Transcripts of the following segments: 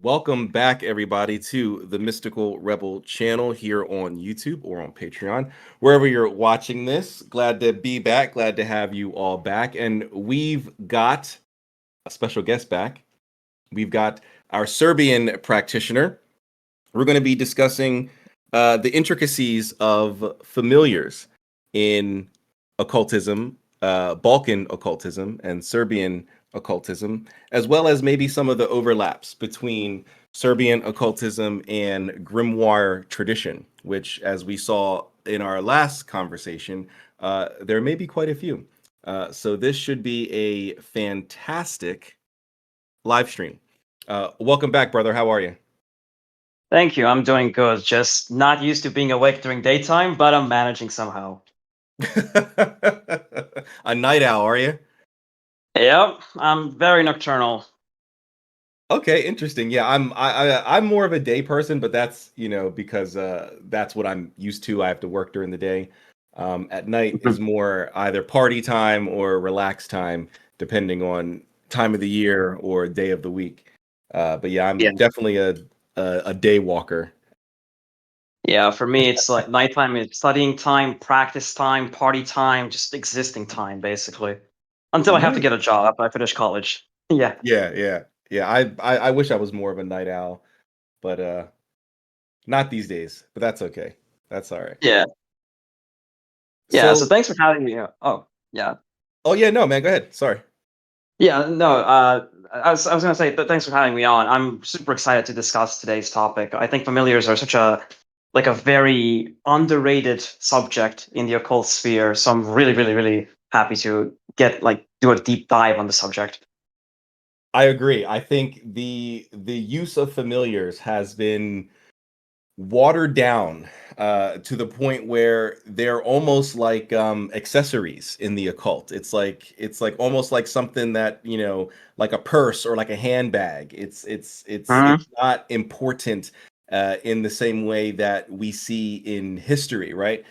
Welcome back, everybody, to the Mystical Rebel channel here on YouTube or on Patreon, wherever you're watching this. Glad to be back. Glad to have you all back. And we've got a special guest back. We've got our Serbian practitioner. We're going to be discussing the intricacies of familiars in occultism, Balkan occultism, and Serbian occultism, as well as maybe some of the overlaps between Serbian occultism and Grimoire tradition, which, as we saw in our last conversation, there may be quite a few. So this should be a fantastic live stream. Welcome back, brother. How are you? Thank you. I'm doing good. Just not used to being awake during daytime, but I'm managing somehow. A night owl, are you? Yep, I'm very nocturnal. Okay, interesting. Yeah, I'm more of a day person, but that's because that's what I'm used to. I have to work during the day. At night is more either party time or relaxed time, depending on time of the year or day of the week. But yeah, I'm Yeah. definitely a day walker. Yeah, for me, it's like nighttime is studying time, practice time, party time, just existing time, basically. Until I have to Nice. get a job after I finish college. Yeah. Yeah. I wish I was more of a night owl, but not these days. But that's okay. That's all right. Yeah. Yeah. So So, thanks for having me. Oh, yeah. oh yeah, no, man, go ahead. Sorry. Yeah, no, I was going to say thanks for having me on. I'm super excited to discuss today's topic. I think familiars are such a very underrated subject in the occult sphere. So I'm really, really, really happy to do a deep dive on the subject. I agree. I think the use of familiars has been watered down to the point where they're almost like accessories in the occult. It's like almost like something that, like a purse or like a handbag. It's Mhm. not important in the same way that we see in history, right?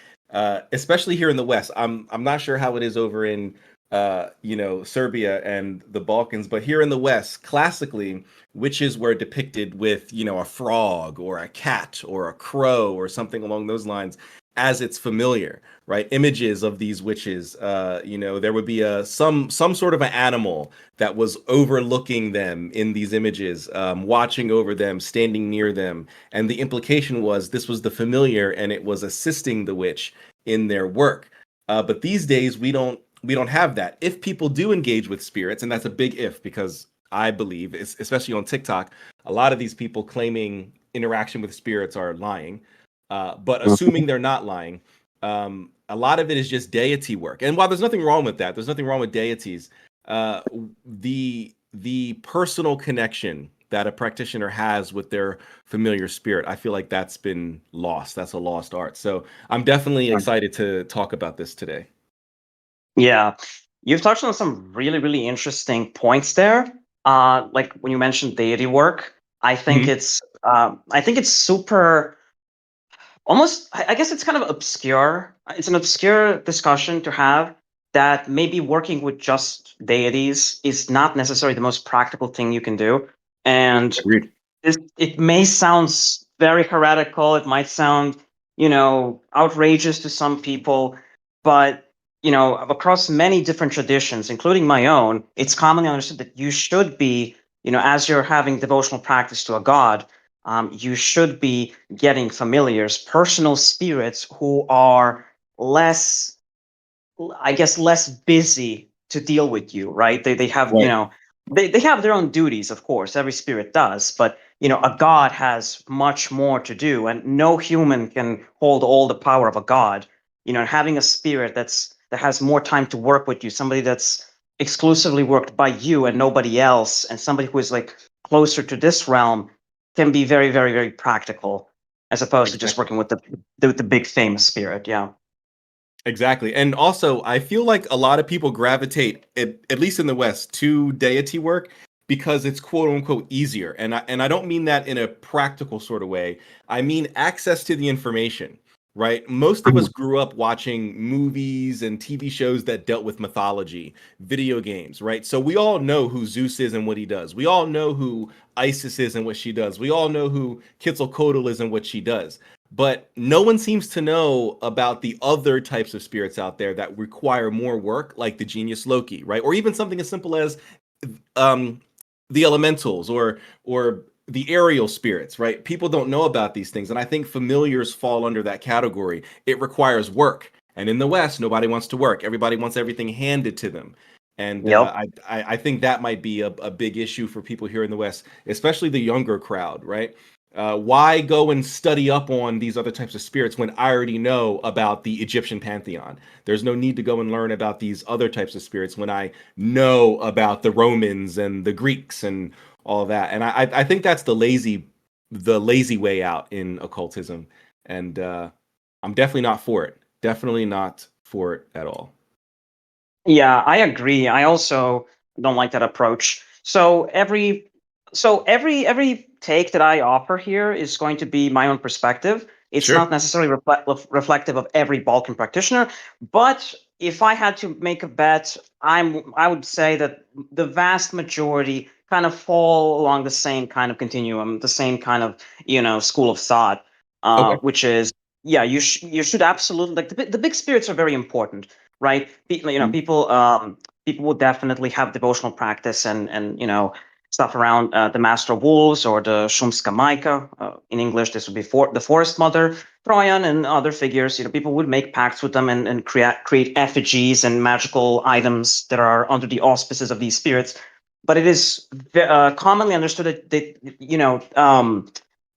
Especially here in the West. I'm not sure how it is over in Serbia and the Balkans, but here in the West, classically, witches were depicted with, a frog or a cat or a crow or something along those lines as it's familiar, right? Images of these witches, there would be some sort of an animal that was overlooking them in these images, watching over them, standing near them, and the implication was this was the familiar and it was assisting the witch in their work. But these days we don't have that. If people do engage with spirits, and that's a big if, because I believe, especially on TikTok, a lot of these people claiming interaction with spirits are lying. But assuming they're not lying, a lot of it is just deity work. And while there's nothing wrong with that, there's nothing wrong with deities. Uh, the personal connection that a practitioner has with their familiar spirit, I feel like that's been lost. That's a lost art. So I'm definitely excited to talk about this today. Yeah, you've touched on some really, really interesting points there. Like when you mentioned deity work, I think it's super almost I guess it's kind of obscure. It's an obscure discussion to have that maybe working with just deities is not necessarily the most practical thing you can do. And Agreed. it may sound very heretical, it might sound, outrageous to some people, but across many different traditions, including my own, it's commonly understood that you should be, as you're having devotional practice to a god, you should be getting familiars, personal spirits who are less, I guess, less busy to deal with you, right? They have, Right. they have their own duties, of course, every spirit does, but a god has much more to do, and no human can hold all the power of a god. Having a spirit that has more time to work with you, somebody that's exclusively worked by you and nobody else, and somebody who is like closer to this realm can be very, very, very practical, as opposed to just Exactly. working with the big famous spirit. Yeah. Exactly. And also, I feel like a lot of people gravitate, at least in the West, to deity work because it's quote unquote easier. And I don't mean that in a practical sort of way. I mean access to the information. right? Most of us grew up watching movies and TV shows that dealt with mythology, video games, right? So we all know who Zeus is and what he does. We all know who Isis is and what she does. We all know who Quetzalcoatl is and what she does. But no one seems to know about the other types of spirits out there that require more work, like the genius Loki, right? Or even something as simple as um, the elementals or the aerial spirits, right? People don't know about these things, and I think familiars fall under that category. It requires work, and in the West, nobody wants to work. Everybody wants everything handed to them, and Yep. I think that might be a big issue for people here in the West, especially the younger crowd, right? Why go and study up on these other types of spirits when I already know about the Egyptian pantheon? There's no need to go and learn about these other types of spirits when I know about the Romans and the Greeks and all of that. And I think that's the lazy way out in occultism. And I'm definitely not for it. Definitely not for it at all. Yeah, I agree. I also don't like that approach. So every take that I offer here is going to be my own perspective. It's Sure. not necessarily reflective of every Balkan practitioner, but if I had to make a bet, I would say that the vast majority kind of fall along the same kind of continuum, the same kind of school of thought, Okay. which is yeah, you should absolutely like the big spirits are very important, right? Mm. People will definitely have devotional practice and stuff around the Master of Wolves or the Shumska Maika. In English, this would be the Forest Mother, Troyan, and other figures. People would make pacts with them and create effigies and magical items that are under the auspices of these spirits. But it is commonly understood that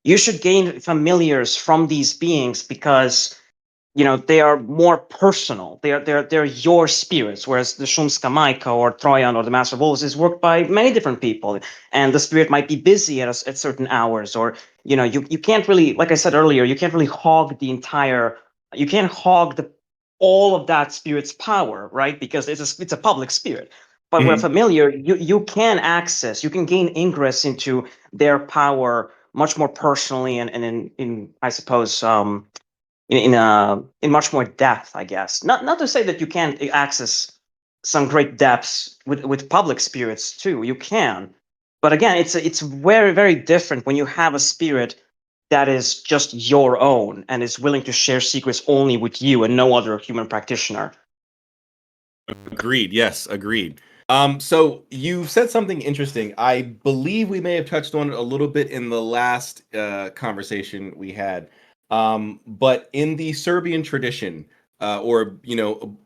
you should gain familiars from these beings because they are more personal. They're your spirits, whereas the Shumska Maika or Trojan or the Master of Wolves is worked by many different people, and the spirit might be busy at certain hours, or you can't really, like I said earlier, you can't really you can't hog all of that spirit's power, right? Because it's a public spirit. But with a Mhm. familiar, you can gain ingress into their power much more personally and in I suppose in much more depth, I guess. Not to say that you can't access some great depths with public spirits too. You can, but again, it's very very different when you have a spirit that is just your own and is willing to share secrets only with you and no other human practitioner. Agreed. Yes, agreed. So you said something interesting. I believe we may have touched on it a little bit in the last conversation we had. But in the Serbian tradition, or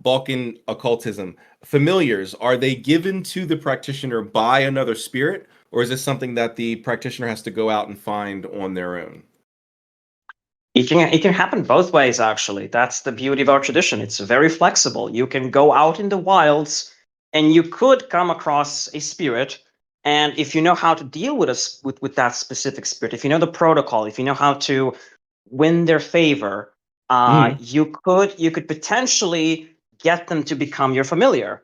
Balkan occultism, familiars, are they given to the practitioner by another spirit, or is this something that the practitioner has to go out and find on their own? It can happen both ways, actually. That's the beauty of our tradition. It's very flexible. You can go out in the wilds and you could come across a spirit. And if you know how to deal with that specific spirit, if you know the protocol, if you know how to win their favor, Mhm. you could potentially get them to become your familiar.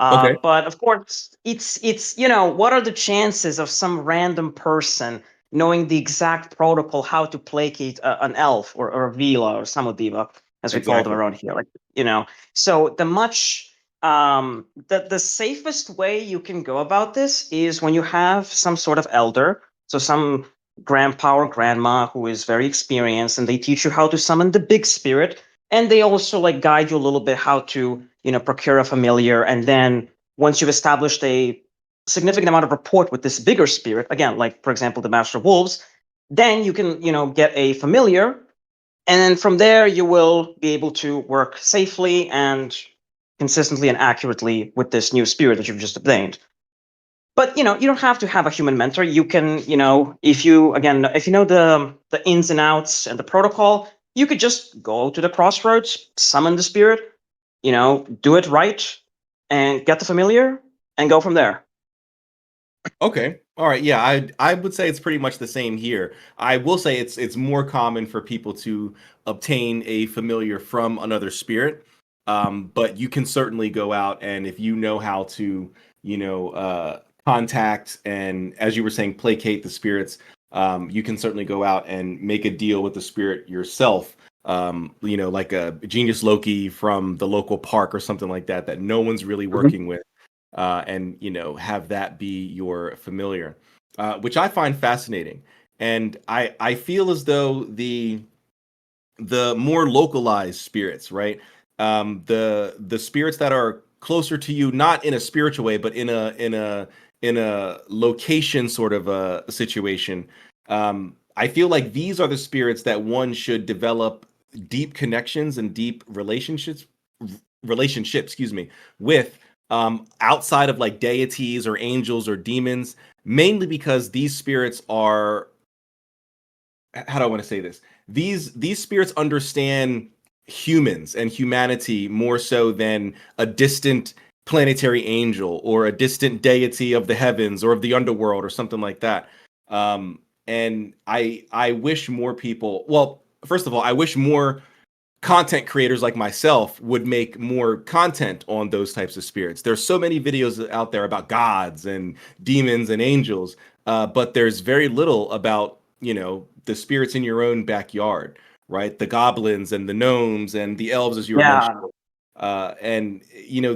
Okay. But of course, it's what are the chances of some random person knowing the exact protocol how to placate an elf or a vila or samodiva, as we call them Exactly. around here, like so the safest way you can go about this is when you have some sort of elder, so some grandpa or grandma who is very experienced, and they teach you how to summon the big spirit, and they also like guide you a little bit how to procure a familiar, and then once you've established a significant amount of rapport with this bigger spirit, again, like for example the Master of Wolves, then you can get a familiar, and then from there you will be able to work safely and consistently and accurately with this new spirit that you've just obtained. But you don't have to have a human mentor. You can, if you know the ins and outs and the protocol, you could just go to the crossroads, summon the spirit, do it right, and get the familiar, and go from there. Okay. All right. Yeah, I would say it's pretty much the same here. I will say it's more common for people to obtain a familiar from another spirit. But you can certainly go out and if you know how to, contact and as you were saying, placate the spirits, you can certainly go out and make a deal with the spirit yourself. like a genius Loki from the local park or something like that, that no one's really Mhm. working with, and have that be your familiar, which I find fascinating. And I feel as though the more localized spirits, right? The spirits that are closer to you, not in a spiritual way, but in a location sort of a situation. I feel like these are the spirits that one should develop deep connections and deep relationships, excuse me, with, outside of like deities or angels or demons, mainly because these spirits are, how do I want to say this? These spirits understand humans and humanity more so than a distant planetary angel or a distant deity of the heavens or of the underworld or something like that. And I wish more people. Well, first of all, I wish more content creators like myself would make more content on those types of spirits. There's so many videos out there about gods and demons and angels, but there's very little about the spirits in your own backyard, right? The goblins and the gnomes and the elves, as you were mentioning. Yeah. And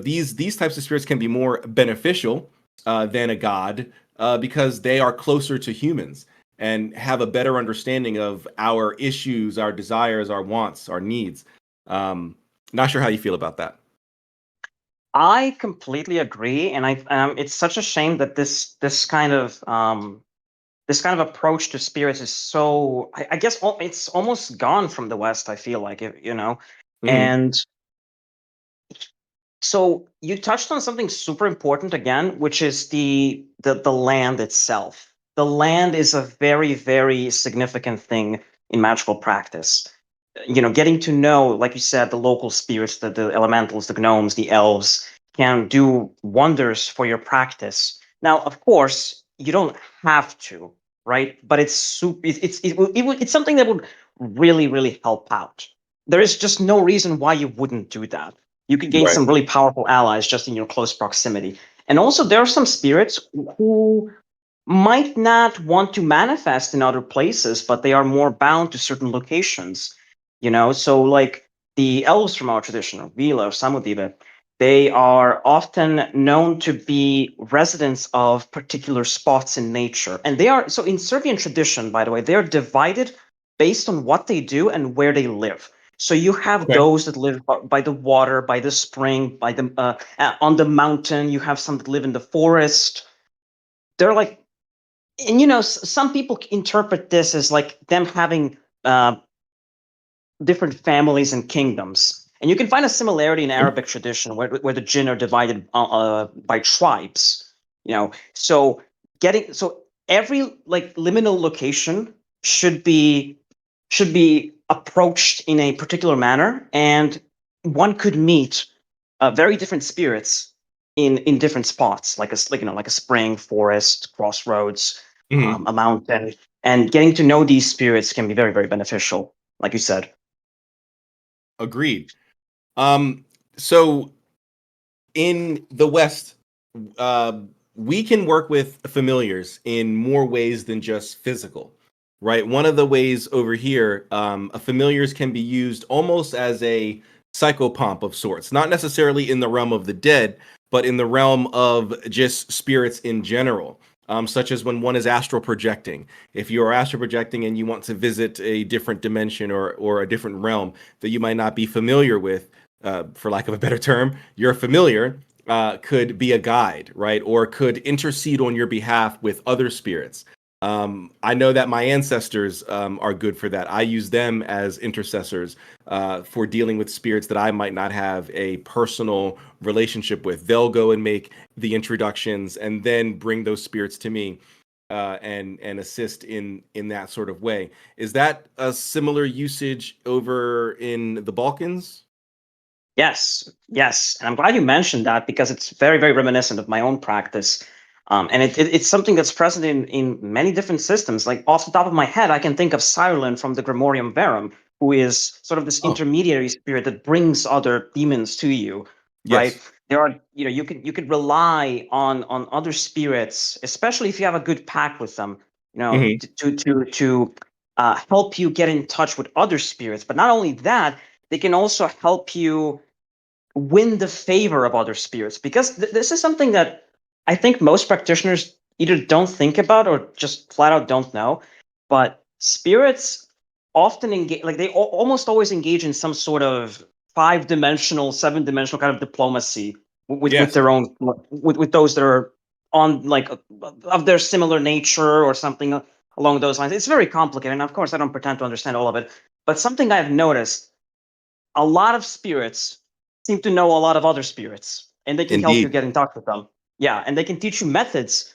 these types of spirits can be more beneficial than a god, because they are closer to humans and have a better understanding of our issues, our desires, our wants, our needs. Not sure how you feel about that. I completely agree, and it's such a shame that this kind of approach to spirits is so, I guess it's almost gone from the West. I feel like it. Hmm. And so you touched on something super important again, which is the land itself. The land is a very, very significant thing in magical practice. Getting to know, like you said, the local spirits, the elementals, the gnomes, the elves, can do wonders for your practice. Now, of course, you don't have to, right? But it's super. It's something that would really, really help out. There is just no reason why you wouldn't do that. You could gain Right. some really powerful allies just in your close proximity. And also, there are some spirits who might not want to manifest in other places, but they are more bound to certain locations. So like the elves from our tradition, or Vila or Samodive, they are often known to be residents of particular spots in nature. And they are, so in Serbian tradition, by the way, they are divided based on what they do and where they live. So you have Okay. those that live by the water, by the spring, by the on the mountain. You have some that live in the forest. They're like, and some people interpret this as like them having uh, different families and kingdoms. And you can find a similarity in Arabic tradition where the jinn are divided by tribes. So every like liminal location should be approached in a particular manner, and one could meet very different spirits in different spots, like a spring, forest, crossroads, Hmm. a mountain, and getting to know these spirits can be very, very beneficial, like you said. Agreed. So in the West, uh, we can work with familiars in more ways than just physical, right? One of the ways over here, a familiars can be used almost as a psychopomp of sorts, not necessarily in the realm of the dead, but in the realm of just spirits in general. Such as when one is astral projecting. If you are astral projecting and you want to visit a different dimension or a different realm that you might not be familiar with, for lack of a better term, your familiar could be a guide, right? Or could intercede on your behalf with other spirits. I know that my ancestors are good for that. I use them as intercessors for dealing with spirits that I might not have a personal relationship with. They'll go and make the introductions and then bring those spirits to me, and assist in that sort of way. Is that a similar usage over in the Balkans? Yes, yes, and I'm glad you mentioned that because it's very, very reminiscent of my own practice, and it's something that's present in many different systems. Like off the top of my head, I can think of Cyrillin from the Grimorium Verum, who is sort of this Oh, intermediary spirit that brings other demons to you, right? yes. There are, you could rely on other spirits, especially if you have a good pact with them, Hmm. to help you get in touch with other spirits. But not only that, they can also help you win the favor of other spirits, because this is something that I think most practitioners either don't think about or just flat out don't know. But spirits often engage, like they almost always engage in some sort of 5-dimensional, 7-dimensional kind of diplomacy with Yes, their own, with those that are on, like, of their similar nature or something along those lines. It's very complicated, and of course I don't pretend to understand all of it. But something I've noticed, a lot of spirits seem to know a lot of other spirits, and they can help you indeed. get in touch with them. Yeah, and they can teach you methods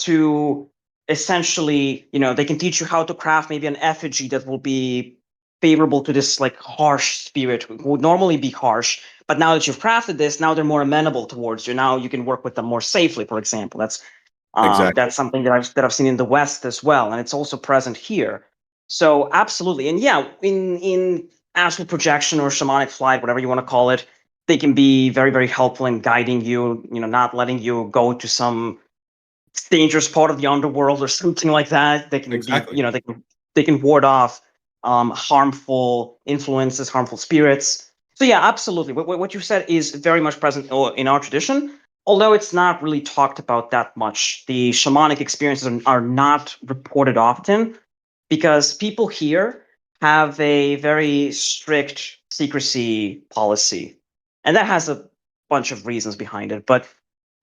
to essentially, they can teach you how to craft maybe an effigy that will be favorable to this like harsh spirit who would normally be harsh. But now that you've crafted this, now they're more amenable towards you. Now you can work with them more safely, for example. Exactly. That's something that I've seen in the West as well, and it's also present here. So absolutely, and yeah, in astral projection or shamanic flight, whatever you want to call it, they can be very, very helpful in guiding you. Not letting you go to some dangerous part of the underworld or something like that. They can be, Exactly. they can ward off harmful influences, harmful spirits. So yeah, absolutely. What you said is very much present in our tradition, although it's not really talked about that much. The shamanic experiences are not reported often because people here have a very strict secrecy policy, and that has a bunch of reasons behind it. But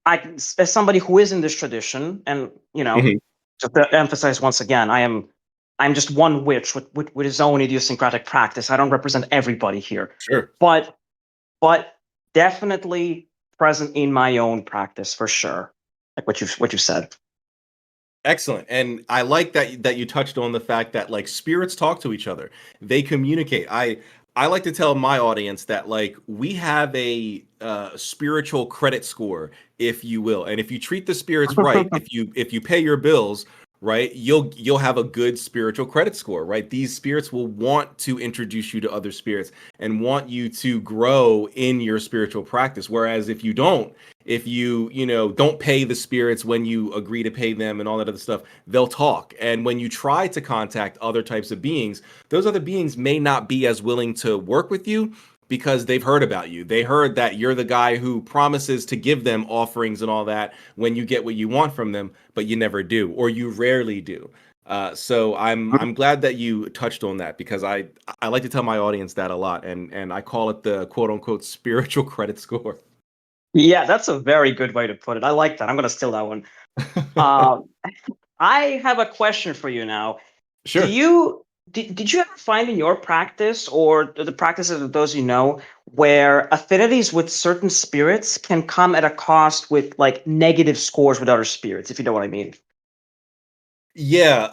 as somebody who is in this tradition, and Mhm. just to emphasize once again, I'm just one witch with his own idiosyncratic practice. I don't represent everybody here, Sure. but but definitely present in my own practice for sure. Like what you said. Excellent. And I like that you touched on the fact that like spirits talk to each other. They communicate. I like to tell my audience that like we have a spiritual credit score, if you will. And if you treat the spirits right, if you pay your bills, right, you'll have a good spiritual credit score, right? These spirits will want to introduce you to other spirits and want you to grow in your spiritual practice. Whereas if you don't, if you don't pay the spirits when you agree to pay them and all that other stuff, they'll talk. And when you try to contact other types of beings, those other beings may not be as willing to work with you because they've heard about you. They heard that you're the guy who promises to give them offerings and all that when you get what you want from them, but you never do, or you rarely do. So I'm glad that you touched on that because I like to tell my audience that a lot, and I call it the quote unquote spiritual credit score. Yeah, that's a very good way to put it. I like that. I'm gonna steal that one. Um, I have a question for you now. Do Sure. you did you ever find in your practice or the practices of those where affinities with certain spirits can come at a cost with like negative scores with other spirits, if you know what I mean? Yeah,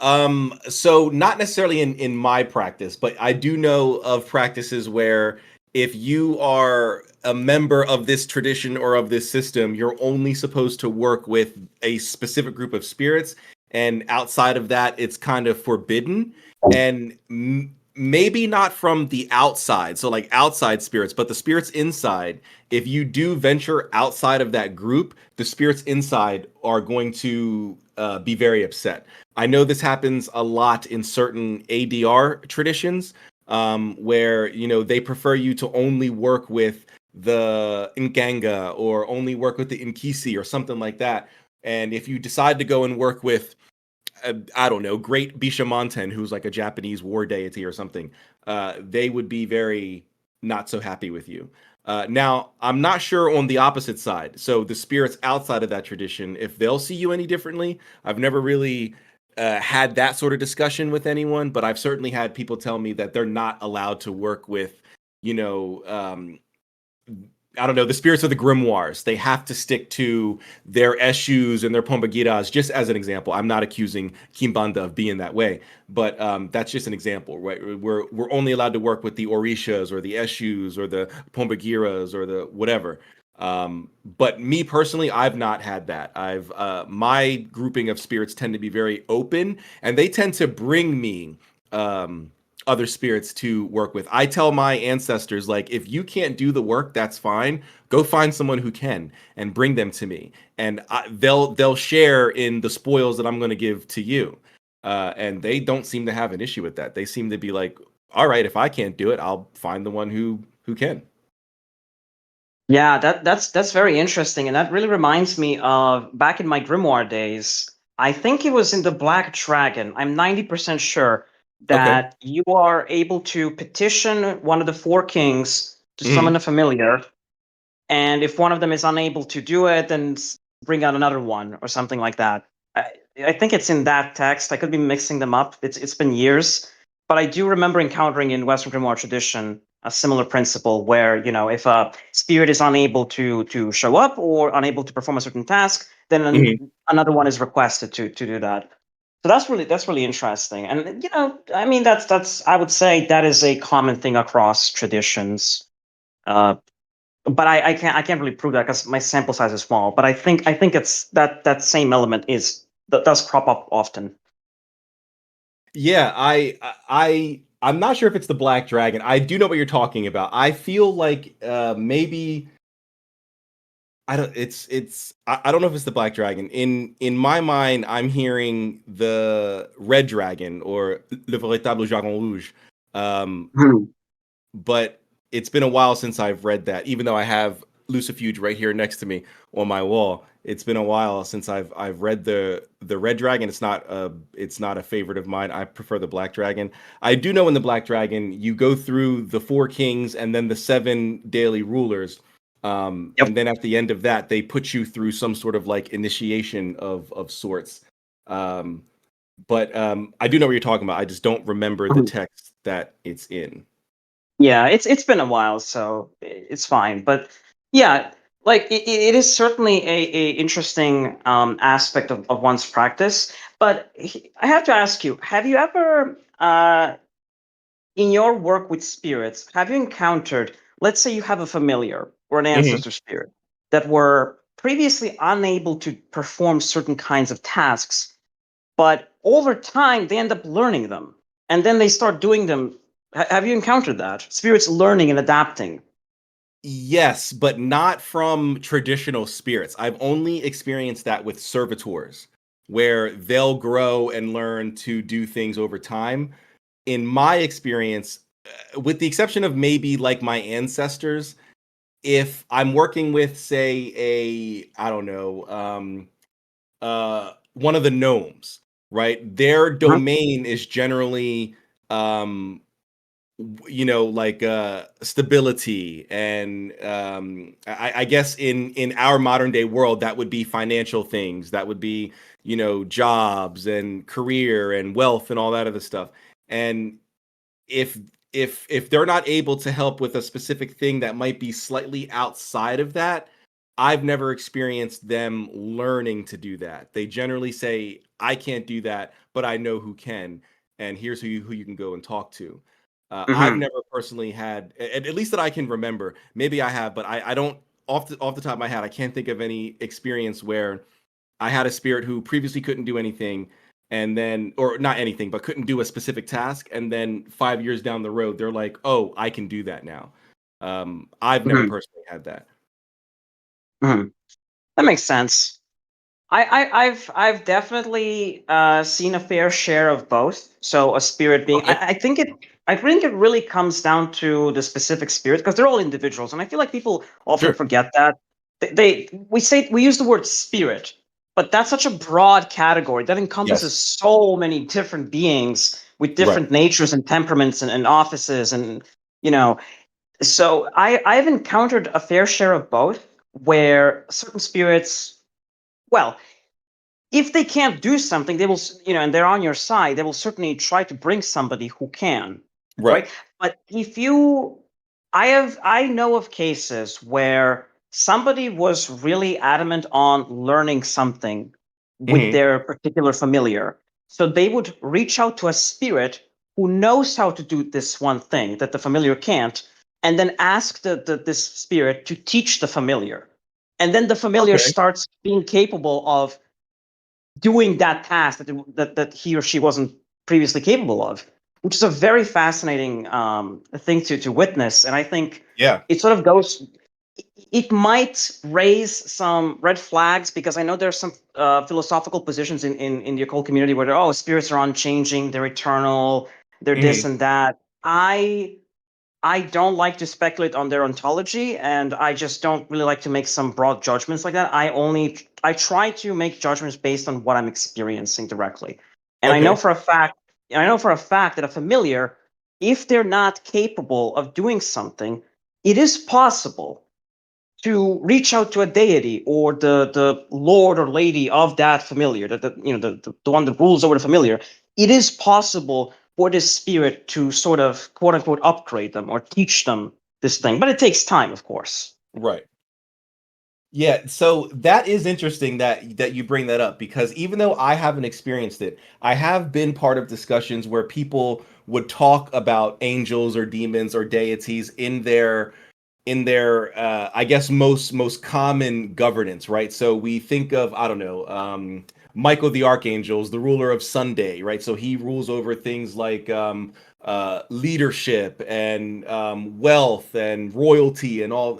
so not necessarily in my practice, but I do know of practices where if you are a member of this tradition or of this system, you're only supposed to work with a specific group of spirits, and outside of that, it's kind of forbidden. And maybe not from the outside, so like outside spirits, but the spirits inside. If you do venture outside of that group, the spirits inside are going to be very upset. I know this happens a lot in certain ADR traditions, where they prefer you to only work with the Nganga or only work with the Inkisi or something like that. And if you decide to go and work with I don't know, Great Bishamonten, who's like a Japanese war deity or something, they would be very not so happy with you. Now, I'm not sure on the opposite side. So the spirits outside of that tradition, if they'll see you any differently, I've never really had that sort of discussion with anyone, but I've certainly had people tell me that they're not allowed to work with, you know, I don't know, the spirits of the Grimoires. They have to stick to their Eshus and their Pombagiras, just as an example. I'm not accusing Kimbanda of being that way, but that's just an example, right? We're only allowed to work with the Orishas or the Eshus or the Pombagiras or the whatever. But me personally, I've not had that. My grouping of spirits tend to be very open, and they tend to bring me other spirits to work with. I tell my ancestors, like, if you can't do the work, that's fine. Go find someone who can and bring them to me, and they'll share in the spoils that I'm going to give to you. and they don't seem to have an issue with that. They seem to be like, all right, if I can't do it, I'll find the one who can. Yeah, that's very interesting, and that really reminds me of back in my Grimoire days. I think it was in the Black Dragon. I'm 90% sure Okay. that you are able to petition one of the four kings to summon Hmm. a familiar, and if one of them is unable to do it, then bring out another one or something like that. I, I think it's in that text. I could be mixing them up. It's been years, but I do remember encountering in Western Grimoire tradition a similar principle where, if a spirit is unable to show up or unable to perform a certain task, then Hmm. another one is requested to do that. So that's really interesting, and I mean that's I would say that is a common thing across traditions. Uh, but I can't really prove that because my sample size is small. But I think it's that same element that does crop up often. Yeah, I'm not sure if it's the Black Dragon. I do know what you're talking about. I feel like maybe I don't. I don't know if it's the Black Dragon. In my mind, I'm hearing the Red Dragon or Le Véritable Dragon Rouge. Um, Hmm. but it's been a while since I've read that. Even though I have Lucifuge right here next to me on my wall, it's been a while since I've read the Red Dragon. It's not a favorite of mine. I prefer the Black Dragon. I do know in the Black Dragon you go through the four kings and then the seven daily rulers. Yep. And then at the end of that, they put you through some sort of like initiation of sorts. Um, but I do know what you're talking about. I just don't remember the Mhm. text that it's in. Yeah, it's been a while, so it's fine. But yeah, like it is certainly a interesting aspect of one's practice. But I have to ask you: have you ever in your work with spirits, have you encountered, let's say you have a familiar or an Mhm. ancestor spirit that were previously unable to perform certain kinds of tasks, but over time they end up learning them and then they start doing them? Have you encountered that? Spirits learning and adapting. Yes, but not from traditional spirits. I've only experienced that with servitors, where they'll grow and learn to do things over time. In my experience, with the exception of maybe like my ancestors, if I'm working with, say, I don't know, one of the gnomes, right? Their Mhm, domain is generally um like stability and I guess in our modern day world that would be financial things, that would be jobs and career and wealth and all that other stuff. And if if they're not able to help with a specific thing that might be slightly outside of that, I've never experienced them learning to do that. They generally say, I can't do that, but I know who can, and here's who you can go and talk to. I've mhm, never personally had, at least that I can remember. Maybe I have, but I don't, off the top of my head, I can't think of any experience where I had a spirit who previously couldn't do anything, and then, or not anything, but couldn't do a specific task, and then 5 years down the road, they're like, "Oh, I can do that now." I've never mhm, personally had that. mhm. That makes sense. I've definitely seen a fair share of both. So a spirit being, Okay, I think it really comes down to the specific spirit because they're all individuals, and I feel like people often sure. forget that. We use the word spirit, but that's such a broad category that encompasses Yes. so many different beings with Right. different natures and temperaments and offices, and you know. So I've encountered a fair share of both, where certain spirits, well, if they can't do something, they will, and they're on your side, they will certainly try to bring somebody who can, Right. right? But if you, I know of cases where somebody was really adamant on learning something with Hmm. their particular familiar. So they would reach out to a spirit who knows how to do this one thing that the familiar can't, and then ask this spirit to teach the familiar. And then the familiar Okay. starts being capable of doing that task that he or she wasn't previously capable of, which is a very fascinating thing to witness. And I think Yeah. it sort of goes. it might raise some red flags, because I know there's some philosophical positions in the occult community where spirits are unchanging, they're eternal, they're this Mhm. and that. I don't like to speculate on their ontology, and I just don't really like to make some broad judgments like that. I try to make judgments based on what I'm experiencing directly. And Okay. I know for a fact that a familiar, if they're not capable of doing something, it is possible to reach out to a deity or the lord or lady of that familiar, the one that rules over the familiar. It is possible for this spirit to sort of quote unquote upgrade them or teach them this thing, but it takes time, of course. Right. Yeah, so that is interesting that you bring that up, because even though I haven't experienced it, I have been part of discussions where people would talk about angels or demons or deities in their I guess most common governance, right? So we think of, I don't know, Michael the Archangel is the ruler of Sunday, right? So he rules over things like leadership and wealth and royalty and all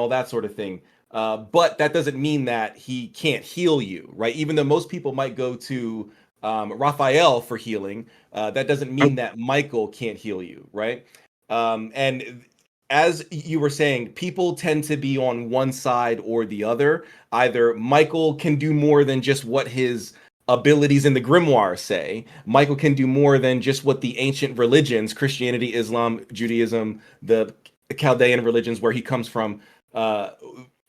that sort of thing. But that doesn't mean that he can't heal you, right? Even though most people might go to Raphael for healing, that doesn't mean that Michael can't heal you, right? And as you were saying, people tend to be on one side or the other. Either Michael can do more than just what his abilities in the Grimoires say. Michael can do more than just what the ancient religions, Christianity, Islam, Judaism, the Chaldean religions where he comes from, uh,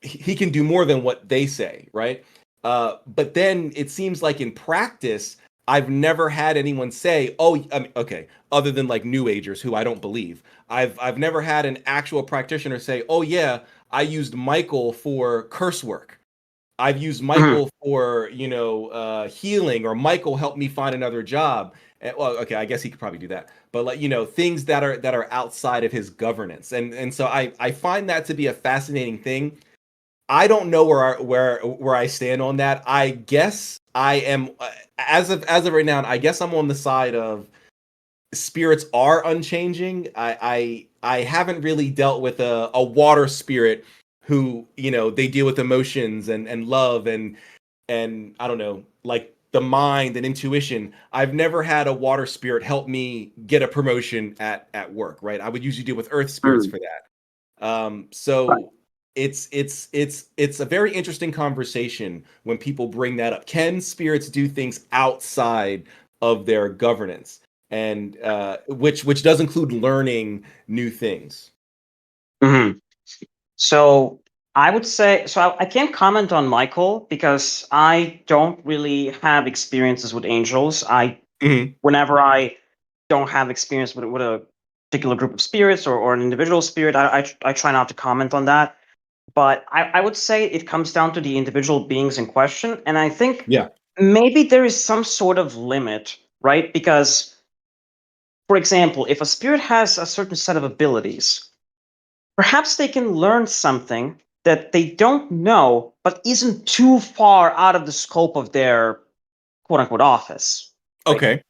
he can do more than what they say, right? But then it seems like in practice, I've never had anyone say, "Oh, I mean, okay," other than like New Agers, who I don't believe. I've never had an actual practitioner say, "Oh yeah, I used Michael for curse work. I've used Mhm. Michael for healing, or Michael helped me find another job." Well, okay, I guess he could probably do that, but like things that are outside of his governance, and so I find that to be a fascinating thing. I don't know where I stand on that. I guess I am as of right now. I guess I'm on the side of spirits are unchanging. I haven't really dealt with a water spirit who they deal with emotions and love and I don't know, like the mind and intuition. I've never had a water spirit help me get a promotion at work. Right? I would usually deal with earth spirits Mm. for that. Right. So it's a very interesting conversation when people bring that up. Can spirits do things outside of their governance, and which does include learning new things? Mhm. So I would say, I can't comment on Michael because I don't really have experiences with angels. Hmm. Whenever I don't have experience with a particular group of spirits or an individual spirit, I try not to comment on that. But I would say it comes down to the individual beings in question. And I think Yeah. maybe there is some sort of limit, right? Because, for example, if a spirit has a certain set of abilities, perhaps they can learn something that they don't know, but isn't too far out of the scope of their quote unquote office, right? Okay.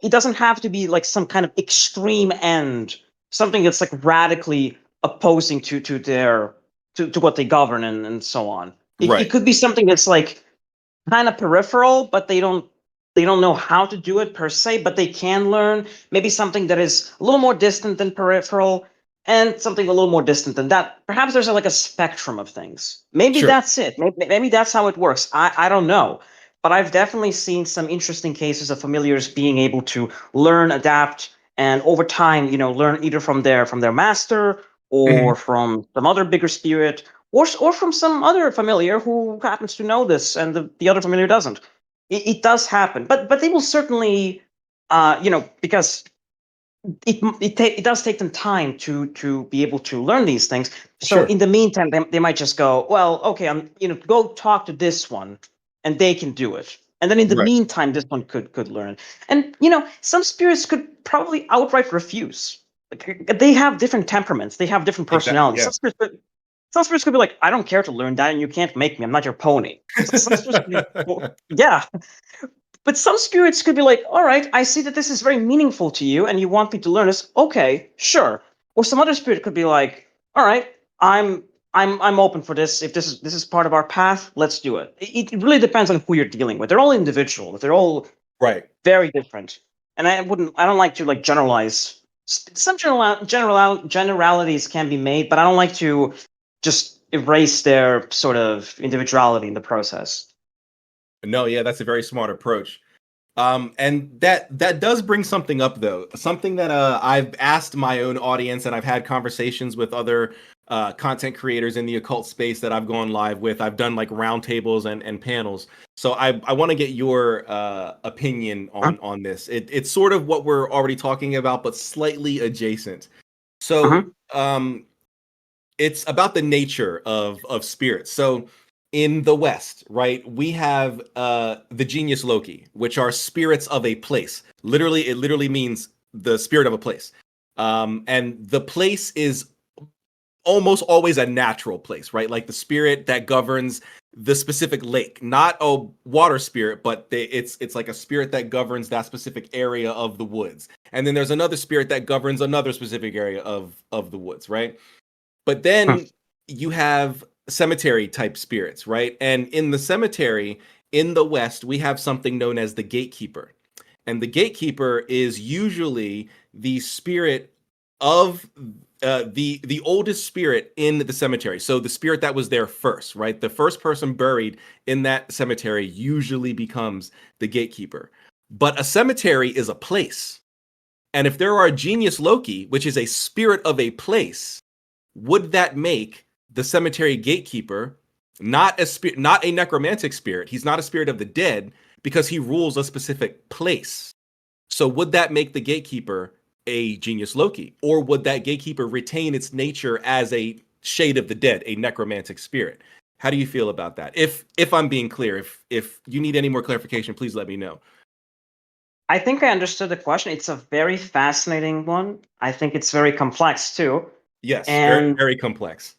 It doesn't have to be like some kind of extreme end, something that's like radically opposing to what they govern and so on. It Right. could be something that's like kind of peripheral, but they don't know how to do it per se, but they can learn. Maybe something that is a little more distant than peripheral, and something a little more distant than that. Perhaps there's like a spectrum of things. Maybe Sure. that's it. Maybe that's how it works. I don't know. But I've definitely seen some interesting cases of familiars being able to learn, adapt, and over time, learn either from their master Hmm. or from some other bigger spirit, or from some other familiar who happens to know this and the other familiar doesn't. It does happen, but they will certainly, because it does take them time to be able to learn these things. So Sure. in the meantime, they might just go, well, okay, go talk to this one, and they can do it. And then in the Right. meantime, this one could learn. And some spirits could probably outright refuse. Like, they have different temperaments, they have different Exactly. personalities. Yeah. Some spirits could be like, I don't care to learn that, and you can't make me. I'm not your pony. Some spirits could be, well, yeah. But some spirits could be like, all right, I see that this is very meaningful to you and you want me to learn this. Okay, sure. Or some other spirit could be like, all right, I'm I'm open for this. If this is part of our path, let's do it. It really depends on who you're dealing with. They're all individual. They're all Right. very different. And I don't like to like generalize. Some generalities can be made, but I don't like to just erase their sort of individuality in the process. No, yeah, that's a very smart approach. And that does bring something up though, something that I've asked my own audience, and I've had conversations with other content creators in the occult space that I've gone live with. I've done like roundtables and panels. So I want to get your opinion Uh-huh. on this. It's sort of what we're already talking about, but slightly adjacent. Uh-huh. So it's about the nature of spirits. So in the West, right, we have the genius loci, which are spirits of a place. Literally, it literally means the spirit of a place. And the place is almost always a natural place, right? Like the spirit that governs the specific lake, not a water spirit, but it's like a spirit that governs that specific area of the woods. And then there's another spirit that governs another specific area of the woods, right? But Huh. then you have cemetery type spirits, right? And in the cemetery in the West, we have something known as the gatekeeper. And the gatekeeper is usually the spirit of the oldest spirit in the cemetery. So the spirit that was there first, right? The first person buried in that cemetery usually becomes the gatekeeper. But a cemetery is a place. And if there are genius loci, which is a spirit of a place, would that make the cemetery gatekeeper not not a necromantic spirit? He's not a spirit of the dead because he rules a specific place. So would that make the gatekeeper a genius loci, or would that gatekeeper retain its nature as a shade of the dead, a necromantic spirit? How do you feel about that? If I'm being clear, if you need any more clarification, please let me know. I think I understood the question. It's a very fascinating one. I think it's very complex too. Yes, very And very complex.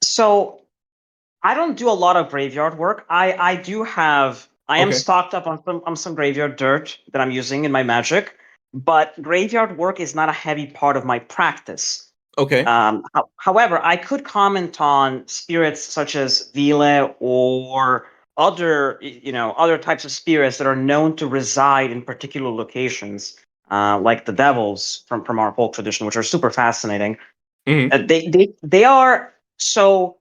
so I don't do a lot of graveyard work. I am Okay. stocked up on some graveyard dirt that I'm using in my magic, but graveyard work is not a heavy part of my practice. Okay. However, I could comment on spirits such as Vile or other types of spirits that are known to reside in particular locations, like the devils from our folk tradition, which are super fascinating. Hmm. They are so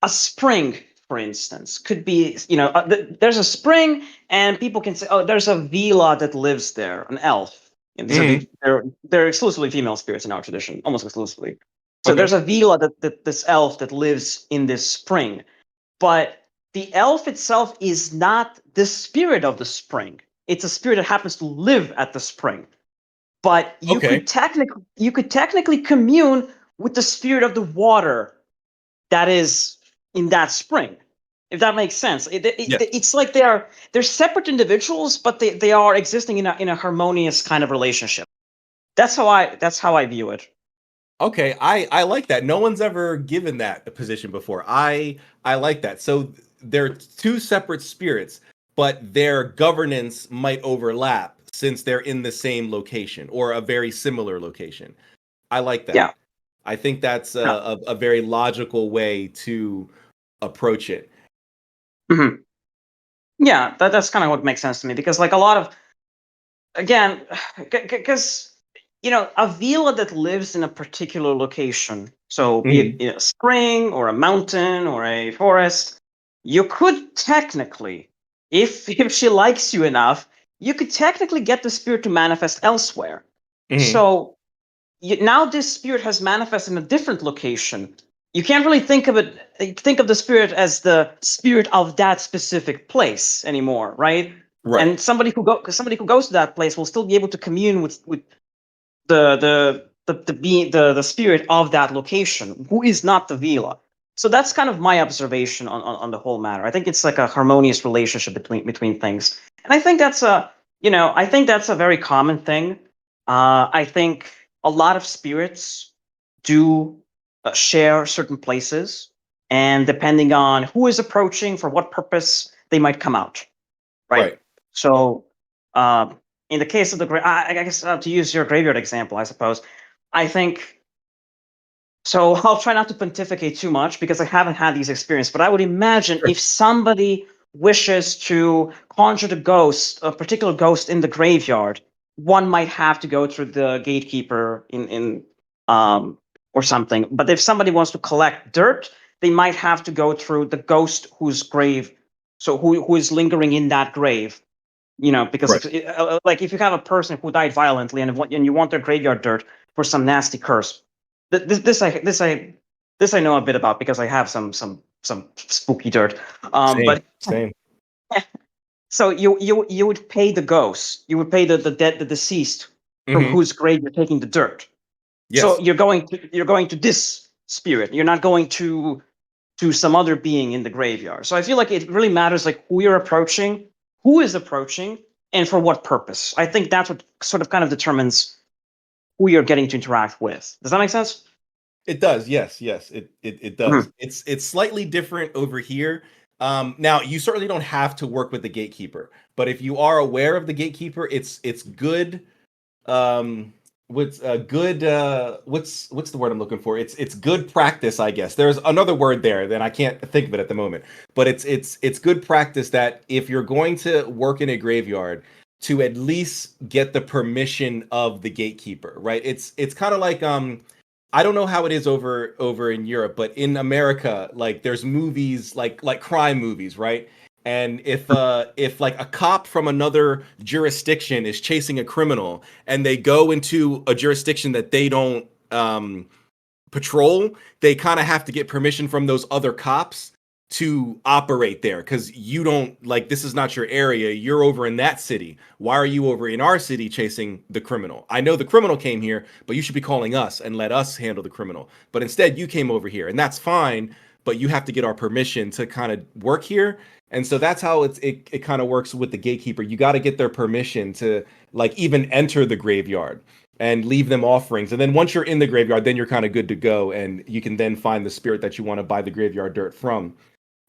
a spring, for instance, could be, there's a spring, and people can say, oh, there's a vila that lives there, an elf. And Hmm. they're exclusively female spirits in our tradition, almost exclusively. So Okay. there's a vila that this elf that lives in this spring, but the elf itself is not the spirit of the spring. It's a spirit that happens to live at the spring. But Okay. you could technically commune with the spirit of the water that is in that spring, if that makes sense. Yes. It's like they're separate individuals, but they are existing in a harmonious kind of relationship. That's how I view it. Okay, I like that. No one's ever given that a position before. I like that. So they're two separate spirits, but their governance might overlap since they're in the same location or a very similar location. I like Yeah. that. I think that's Yeah. a very logical way to approach it. Mhm. Yeah, that's kind of what makes sense to me, because like a lot of, again, because a villa that lives in a particular location, so be it Mhm. in a spring or a mountain or a forest, you could technically, if she likes you enough, you could technically get the spirit to manifest elsewhere. Mhm. So now this spirit has manifested in a different location. You can't really think of the spirit as the spirit of that specific place anymore, right? Right. And somebody who goes to that place will still be able to commune with the spirit of that location, who is not the vila. So that's kind of my observation on the whole matter. I think it's like a harmonious relationship between things, and I think that's a very common thing. I think a lot of spirits do share certain places, and depending on who is approaching for what purpose, they might come out, right? Right. So, in the case of I guess to use your graveyard example, I suppose, I think So I'll try not to pontificate too much because I haven't had these experiences. But I would imagine Sure. if somebody wishes to conjure the ghost, a particular ghost in the graveyard, one might have to go through the gatekeeper in or something. But if somebody wants to collect dirt, they might have to go through the ghost whose grave, so who is lingering in that grave. Because Right. like if you have a person who died violently and you want their graveyard dirt for some nasty curse, this I know a bit about because I have some spooky dirt. Same. But Same. so you would pay the ghost, you would pay the deceased from Hmm. whose grave you're taking the dirt. So Yes. you're going to this spirit. You're not going to some other being in the graveyard. So I feel like it really matters like who you're approaching, who is approaching, and for what purpose. I think that's what sort of kind of determines who you're getting to interact with. Does that make sense? It does. Yes. Yes. It does. Mhm. It's slightly different over here. Now you certainly don't have to work with the gatekeeper, but if you are aware of the gatekeeper, it's good. What's good what's the word I'm looking for? It's good practice, I guess. There's another word there that I can't think of it at the moment, but it's good practice that if you're going to work in a graveyard, to at least get the permission of the gatekeeper, right? It's kind of like I don't know how it is over in Europe, but in America, like there's movies like crime movies, right? And if like a cop from another jurisdiction is chasing a criminal and they go into a jurisdiction that they don't patrol, they kind of have to get permission from those other cops to operate there because you don't like this is not your area. You're over in that city. Why are you over in our city chasing the criminal? I know the criminal came here, but you should be calling us and let us handle the criminal. But instead, you came over here, and that's fine. But you have to get our permission to kind of work here. And so that's how it kind of works with the gatekeeper. You got to get their permission to like even enter the graveyard and leave them offerings. And then once you're in the graveyard, then you're kind of good to go, and you can then find the spirit that you want to buy the graveyard dirt from.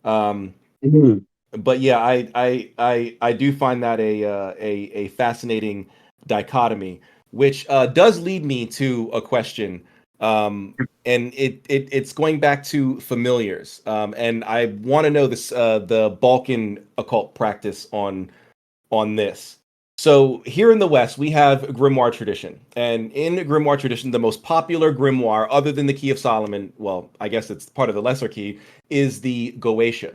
Um, Mhm. but yeah, I do find that a fascinating dichotomy, which does lead me to a question. And it's going back to familiars. And I want to know this the Balkan occult practice on this. So here in the West, we have grimoire tradition, and in grimoire tradition, the most popular grimoire, other than the Key of Solomon, well, I guess it's part of the Lesser Key, is the Goetia.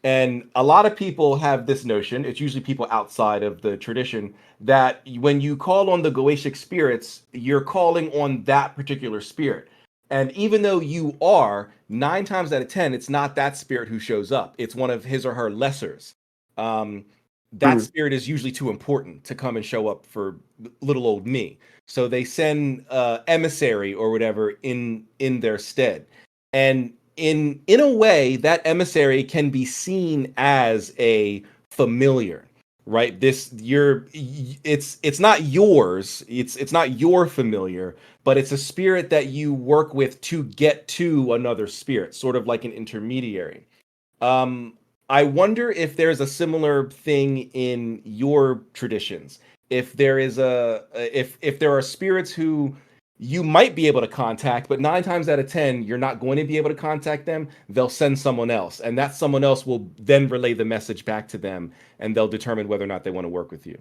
And a lot of people have this notion, it's usually people outside of the tradition, that when you call on the Goetic spirits, you're calling on that particular spirit. And even though you are, 9 times out of 10, it's not that spirit who shows up. It's one of his or her lessers. Um, that Mhm. spirit is usually too important to come and show up for little old me. So they send emissary or whatever in their stead. And in a way that emissary can be seen as a familiar, right? It's not yours, it's not your familiar, but it's a spirit that you work with to get to another spirit, sort of like an intermediary. um, I wonder if there's a similar thing in your traditions. If there is if there are spirits who you might be able to contact, but 9 times out of 10, you're not going to be able to contact them. They'll send someone else, and that someone else will then relay the message back to them, and they'll determine whether or not they want to work with you.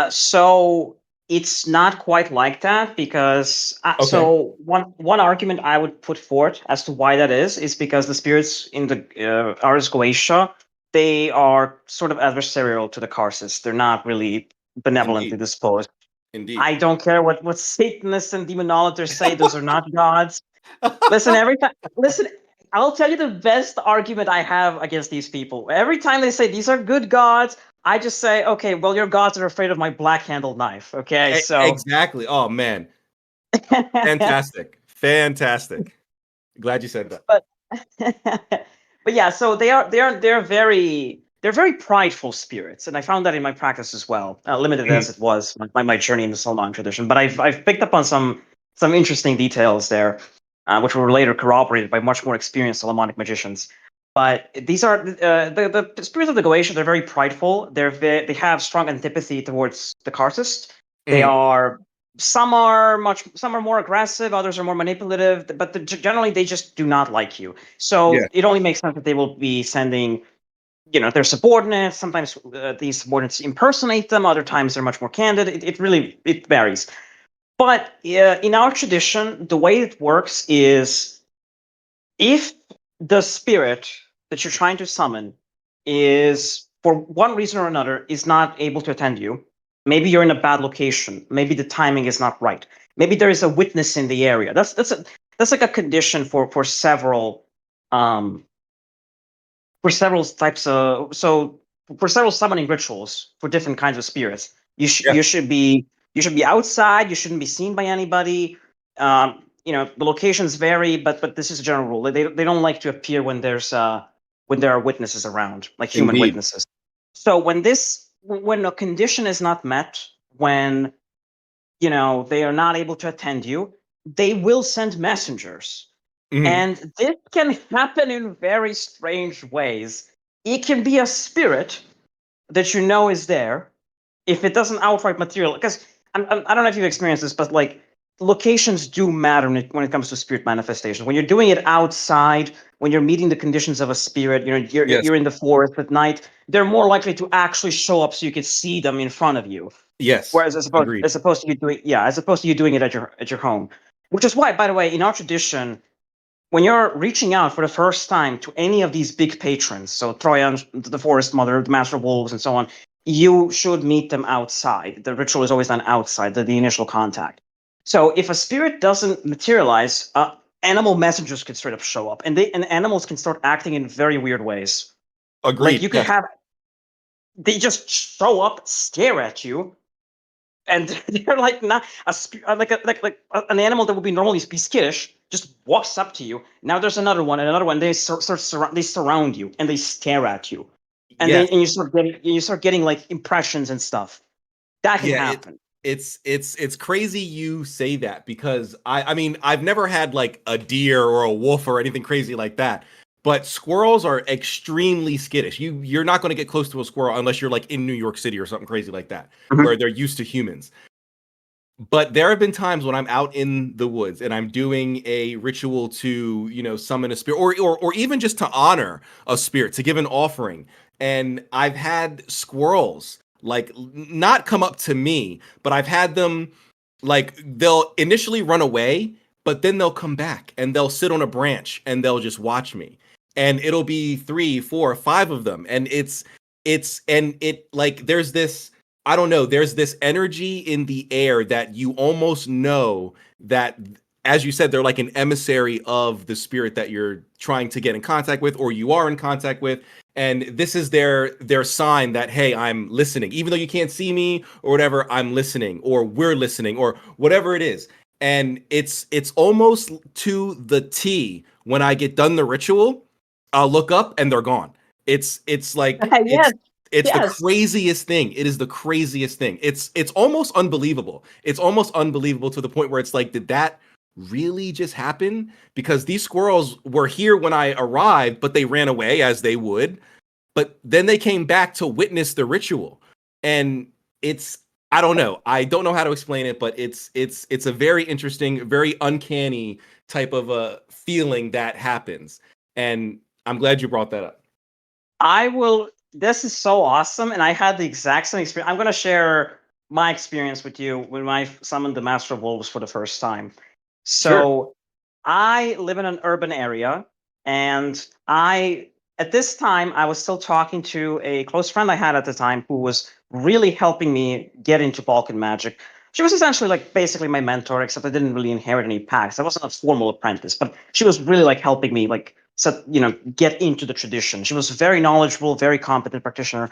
So it's not quite like that because Okay. so one argument I would put forth as to why that is because the spirits in the Ars Goetia, they are sort of adversarial to the Karsus. They're not really benevolently Indeed. disposed. Indeed. I don't care what Satanists and demonolators say; those are not gods. Listen, every time, listen, I'll tell you the best argument I have against these people. Every time they say these are good gods, I just say, okay, well, your gods are afraid of my black handled knife. Okay, so. Exactly. Oh man. Fantastic. Fantastic. Glad you said that. but but yeah, so they're very prideful spirits, and I found that in my practice as well. Limited Mhm. as it was my journey in the Solomon tradition, but I've picked up on some interesting details there, which were later corroborated by much more experienced Solomonic magicians. But these are the spirits of the Goetia. They're very prideful. They have strong antipathy towards the Kartist. They Mhm. are some are more aggressive, others are more manipulative, but generally they just do not like you. Yeah. So it only makes sense that they will be sending, their subordinates. Sometimes these subordinates impersonate them. Other times they're much more candid. It really varies. But in our tradition, the way it works is if the spirit that you're trying to summon is, for one reason or another, is not able to attend you, maybe you're in a bad location, maybe the timing is not right, maybe there is a witness in the area. That's like a condition um, for several types of for several summoning rituals for different kinds of spirits. Yeah. You should be outside. You shouldn't be seen by anybody. The locations vary, but this is a general rule. They don't like to appear when there are witnesses around, like human Indeed. witnesses. So when a condition is not met, when they are not able to attend you, they will send messengers. Hmm. And this can happen in very strange ways. It can be a spirit that you know is there, if it doesn't outright material. Because I don't know if you've experienced this, but like locations do matter when it comes to spirit manifestation. When you're doing it outside, when you're meeting the conditions of a spirit, Yes. you're in the forest at night, they're more likely to actually show up so you can see them in front of you. Yes. Whereas Agreed. as opposed to you doing it at your home. Which is why, by the way, in our tradition, when you're reaching out for the first time to any of these big patrons, so Troyan, the Forest Mother, the Master of Wolves, and so on, you should meet them outside. The ritual is always done outside, the initial contact. So if a spirit doesn't materialize, animal messengers could straight up show up, and animals can start acting in very weird ways. Like Agreed. you could Yes. have they just show up, stare at you, and they're like not an animal that would be normally be skittish just walks up to you. Now there's another one and another one. They surround you and they stare at you, and Yes. you start getting like impressions and stuff. That can Yeah. happen. It's crazy you say that because I mean I've never had like a deer or a wolf or anything crazy like that. But squirrels are extremely skittish. You're not going to get close to a squirrel unless you're like in New York City or something crazy like that, Mhm. where they're used to humans. But there have been times when I'm out in the woods and I'm doing a ritual to, summon a spirit or even just to honor a spirit, to give an offering. And I've had squirrels like not come up to me, but I've had them like they'll initially run away, but then they'll come back and they'll sit on a branch and they'll just watch me. And it'll be three, four, five of them. And it like there's this I don't know. There's this energy in the air that you almost know that, as you said, they're like an emissary of the spirit that you're trying to get in contact with, or you are in contact with. And this is their sign that, hey, I'm listening, even though you can't see me or whatever. I'm listening, or we're listening, or whatever it is. And it's almost to the T. When I get done the ritual, I'll look up and they're gone. It's like Yes, it's the yes. craziest thing. It is the craziest thing. It's almost unbelievable. It's almost unbelievable to the point where it's like, did that really just happen? Because these squirrels were here when I arrived, but they ran away as they would. But then they came back to witness the ritual. And it's I don't know. I don't know how to explain it, but it's a very interesting, very uncanny type of a feeling that happens. And I'm glad you brought that up. I will. This is so awesome, and I had the exact same experience. I'm going to share my experience with you when I summoned the Master of Wolves for the first time. Sure. So I live in an urban area, and at this time, I was still talking to a close friend I had at the time who was really helping me get into Balkan magic. She was essentially like basically my mentor, except I didn't really inherit any packs. I wasn't a formal apprentice, but she was really like helping me like get into the tradition. She was very knowledgeable, very competent practitioner.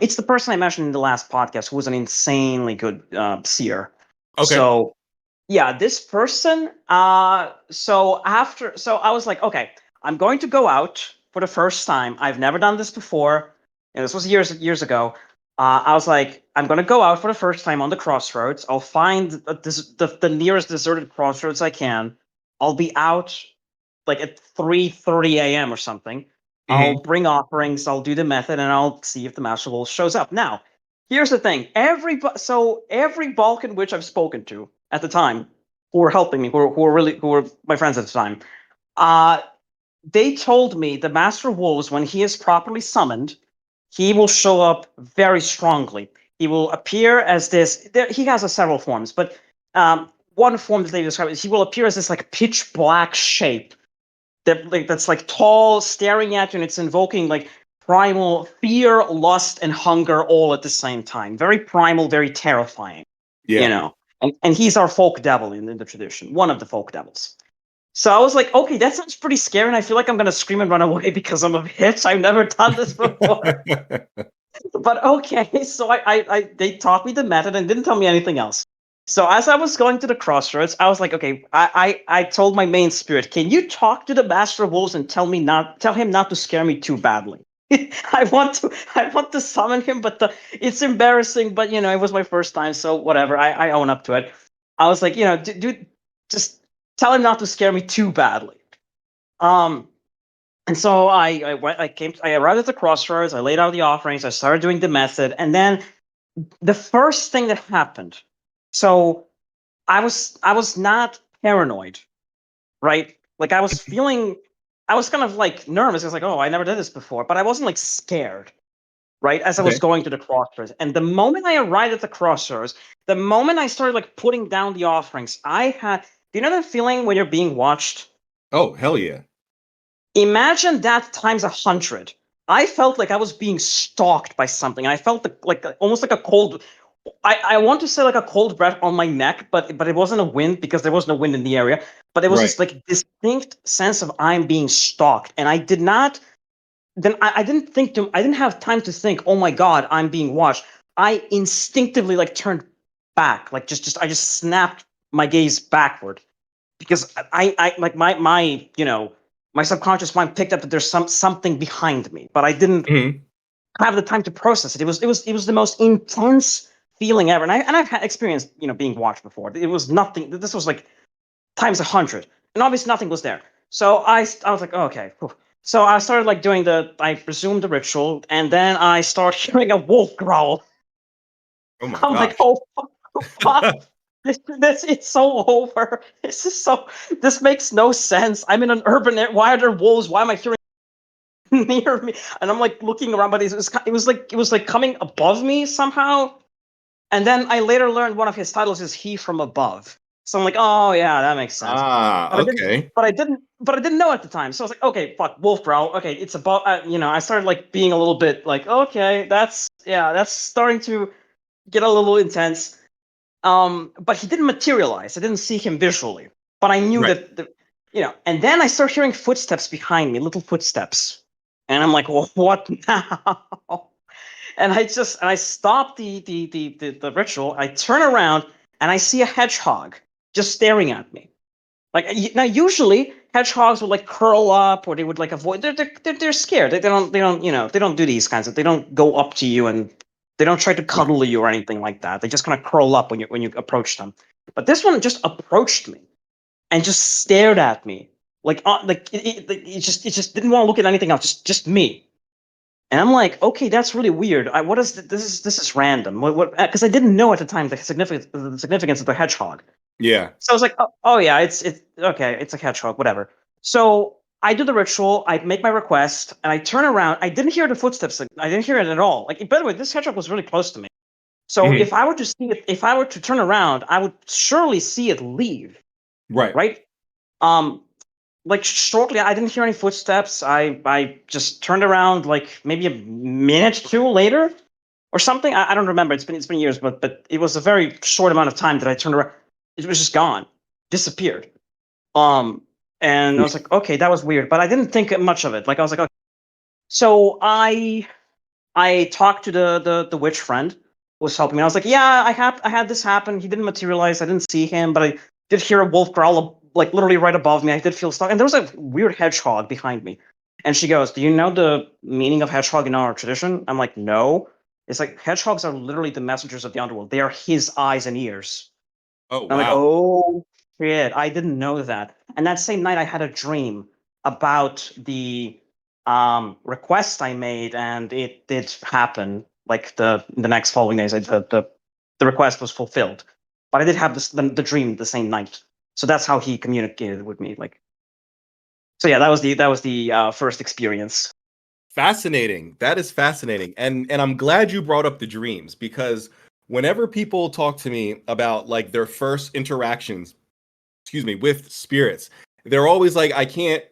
It's the person I mentioned in the last podcast who was an insanely good seer. Okay. So yeah, this person. So I was like, okay, I'm going to go out for the first time. I've never done this before, and this was years ago. I was like, I'm going to go out for the first time on the crossroads. I'll find the nearest deserted crossroads I can. I'll be out like at 3:30 a.m. or something. I'll Hmm. bring offerings. I'll do the method, and I'll see if the Master Wolf shows up. Now, here's the thing: every Balkan witch I've spoken to, at the time who were helping me, who were my friends at the time. They told me the Master of Wolves, when he is properly summoned, he will show up very strongly. He will appear as this. He has several forms, but one form that they describe is he will appear as this like pitch black shape that's like tall, staring at you, and it's invoking like primal fear, lust, and hunger all at the same time. Very primal, very terrifying. Yeah. You know, and he's our folk devil in the tradition, one of the folk devils. So I was like, okay, that sounds pretty scary, and I feel like I'm gonna scream and run away because I'm a bitch. I've never done this before. But okay, so they taught me the method and didn't tell me anything else. So as I was going to the crossroads, I was like, okay, I told my main spirit, can you talk to the Master of Wolves and tell him not to scare me too badly. I want to summon him, but it's embarrassing. But it was my first time, so whatever. I own up to it. I was like, dude, just tell him not to scare me too badly. And so I arrived at the crossroads. I laid out the offerings. I started doing the method, and then the first thing that happened. So I was not paranoid, right? Like I was kind of like nervous. I was like, oh, I never did this before, but I wasn't like scared, right? As I was going to the crossroads, and the moment I arrived at the crossroads, the moment I started like putting down the offerings, I had. Do you know that feeling when you're being watched? Oh, hell yeah. Imagine that times 100. I felt like I was being stalked by something. I felt like almost like a cold. I want to say like a cold breath on my neck, but it wasn't a wind because there was no wind in the area. But it was this like distinct sense of I'm being stalked, and I did not. Then I didn't think to. I didn't have time to think. Oh my God, I'm being watched. I instinctively like turned back, like I just snapped my gaze backward because I like my my subconscious mind picked up that there's something behind me, but I didn't have the time to process it. It was the most intense feeling ever, and I've had experienced being watched before. It was nothing. This was like times 100, and obviously nothing was there. So I was like, oh, okay. Whew. So I started like I resumed the ritual, and then I start hearing a wolf growl. Oh my I'm gosh. like, oh fuck. This it's so over. This makes no sense. I'm in an urban area. Why are there wolves? Why am I hearing near me? And I'm like looking around, but it was like coming above me somehow. And then I later learned one of his titles is He from Above. So I'm like, oh yeah, that makes sense. Ah, But I didn't okay. but I didn't know at the time. So I was like, okay, fuck, wolf growl. Okay, it's above I started like being a little bit like, okay, that's starting to get a little intense. But he didn't materialize. I didn't see him visually, but I knew that And then I start hearing footsteps behind me, little footsteps, and I'm like, well, what now? And I stop the ritual. I turn around and I see a hedgehog just staring at me. Like now, usually hedgehogs would like curl up or they would like avoid. They're scared. They don't they don't do these kinds of. They don't go up to you and they don't try to cuddle you or anything like that. They just kind of curl up when you approach them. But this one just approached me and just stared at me like it just didn't want to look at anything else. Just me. And I'm like, okay, that's really weird. What is this is random. What? Because I didn't know at the time the significance of the hedgehog. Yeah. So I was like, oh yeah, it's okay, it's a hedgehog, whatever. So I do the ritual, I make my request, and I turn around. I didn't hear the footsteps. I didn't hear it at all. Like, by the way, this hedgehog was really close to me. So if I were to see it, if I were to turn around, I would surely see it leave. Right. Right. Like shortly, I didn't hear any footsteps. I just turned around, like maybe a minute or two later, or something. I don't remember. It's been years, but it was a very short amount of time that I turned around. It was just gone, disappeared. And I was like, okay, that was weird, but I didn't think much of it. Like I was like, okay. So I talked to the witch friend who was helping me. I was like, yeah, I had this happen. He didn't materialize. I didn't see him, but I did hear a wolf growl like literally right above me. I did feel stuck, and there was a weird hedgehog behind me. And she goes, "Do you know the meaning of hedgehog in our tradition?" I'm like, "No." It's like hedgehogs are literally the messengers of the underworld. They are his eyes and ears. Oh I'm like, wow. oh shit, I didn't know that. And that same night, I had a dream about the request I made, and it did happen. Like the next following days, the request was fulfilled. but I did have the dream the same night. So that's how he communicated with me. Like, so yeah, that was the first experience. Fascinating. That is fascinating. And I'm glad you brought up the dreams, because whenever people talk to me about like their first interactions, excuse me, with spirits, they're always like, I can't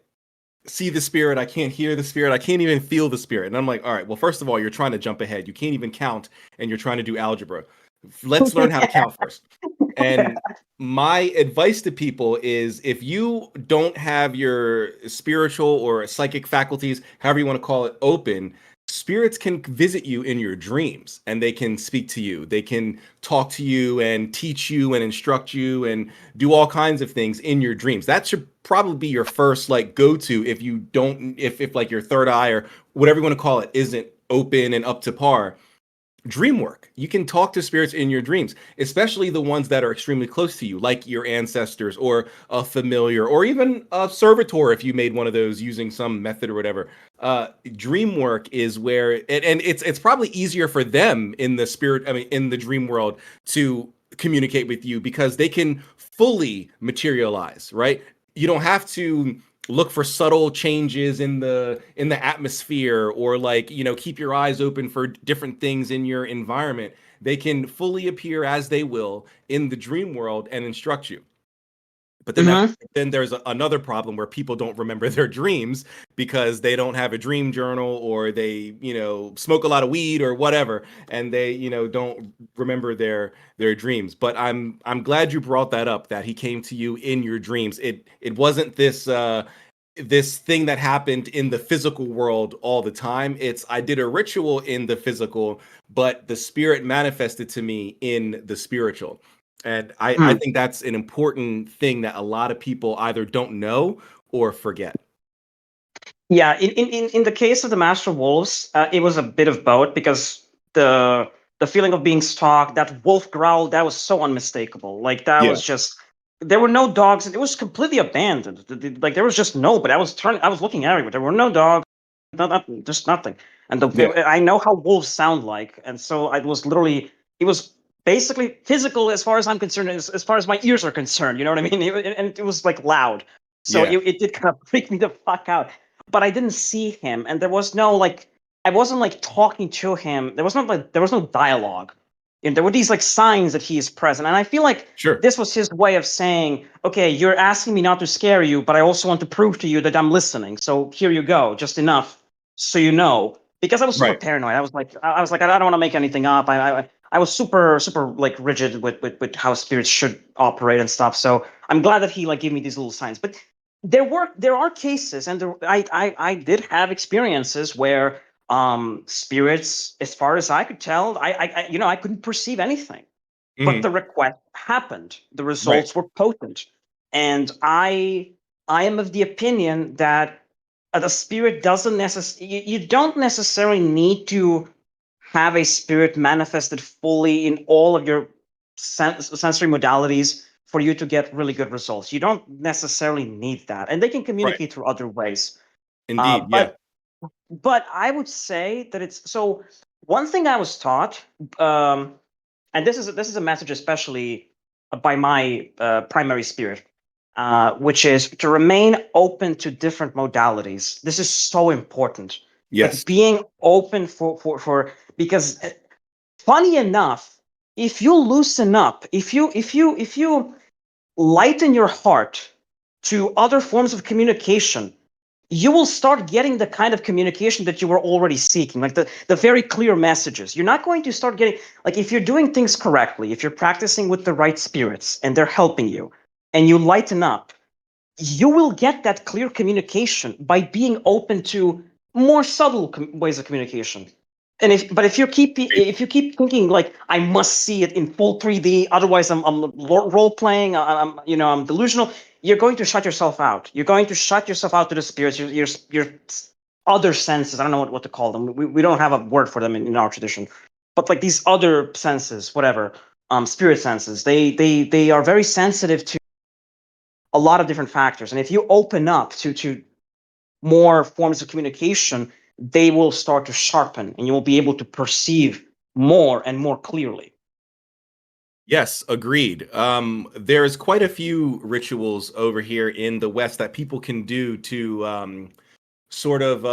see the spirit, I can't hear the spirit, I can't even feel the spirit. And I'm like, all right, well, first of all, you're trying to jump ahead. You can't even count, and you're trying to do algebra. Let's learn how to count first. And my advice to people is, if you don't have your spiritual or psychic faculties, however you want to call it, open, spirits can visit you in your dreams, and they can speak to you. They can talk to you and teach you and instruct you and do all kinds of things in your dreams. That should probably be your first like go-to, if you don't, if like your third eye or whatever you want to call it isn't open and up to par. Dream work. You can talk to spirits in your dreams, especially the ones that are extremely close to you, like your ancestors or a familiar or even a servitor, if you made one of those using some method or whatever. Dream work is where and it's probably easier for them in the spirit, I mean, in the dream world, to communicate with you, because they can fully materialize, right? You don't have to look for subtle changes in the atmosphere, or like, you know, keep your eyes open for different things in your environment. They can fully appear as they will in the dream world and instruct you. But then Mm-hmm. then there's another problem where people don't remember their dreams because they don't have a dream journal, or they, you know, smoke a lot of weed or whatever, and they, you know, don't remember their dreams. But I'm glad you brought that up, that he came to you in your dreams. It wasn't this thing that happened in the physical world all the time. It's, I did a ritual in the physical, but the spirit manifested to me in the spiritual. And I think that's an important thing that a lot of people either don't know or forget. Yeah, in the case of the Master Wolves, it was a bit of both, because the feeling of being stalked, that wolf growl, that was so unmistakable. Like, that Yeah, was just, there were no dogs, and it was completely abandoned. Like, there was just nobody. I was looking everywhere. There were no dogs, just nothing. And yeah, I know how wolves sound like, and so I was literally, it was basically physical as far as I'm concerned, as far as my ears are concerned. You know what I mean? And it was like loud. So yeah. it did kind of freak me the fuck out, but I didn't see him, and there was no like, I wasn't like talking to him. There was no dialogue, and there were these like signs that he is present, and I feel like Sure. this was his way of saying, okay, you're asking me not to scare you, but I also want to prove to you that I'm listening. So here you go, just enough so you know. Because I was super Right. paranoid. I was like, I don't want to make anything up. I was super like rigid with how spirits should operate and stuff. So I'm glad that he like gave me these little signs. But there are cases, and I did have experiences where spirits, as far as I could tell, I couldn't perceive anything, but Mhm. the request happened, the Right. results were potent, and I am of the opinion that the spirit doesn't necessarily, you don't necessarily need to have a spirit manifested fully in all of your sensory modalities for you to get really good results. You don't necessarily need that, and they can Right. communicate through other ways. Indeed. Yeah. But I would say that it's so. One thing I was taught, um, and this is a message especially by my primary spirit, which is to remain open to different modalities. This is so important. Yes. Like, being open for because funny enough, if you loosen up, if you lighten your heart to other forms of communication, you will start getting the kind of communication that you were already seeking, like the very clear messages. You're not going to start getting, like, if you're doing things correctly, if you're practicing with the right spirits and they're helping you, and you lighten up, you will get that clear communication by being open to more subtle ways of communication. And if you keep thinking like, I must see it in full 3D, otherwise I'm role playing, I'm delusional, you're going to shut yourself out. You're going to shut yourself out to the spirits, your other senses. I don't know what to call them. We don't have a word for them in our tradition, but like these other senses, whatever, spirit senses, they are very sensitive to a lot of different factors. And if you open up to more forms of communication, they will start to sharpen, and you will be able to perceive more and more clearly. Yes, agreed. There's quite a few rituals over here in the West that people can do to sort of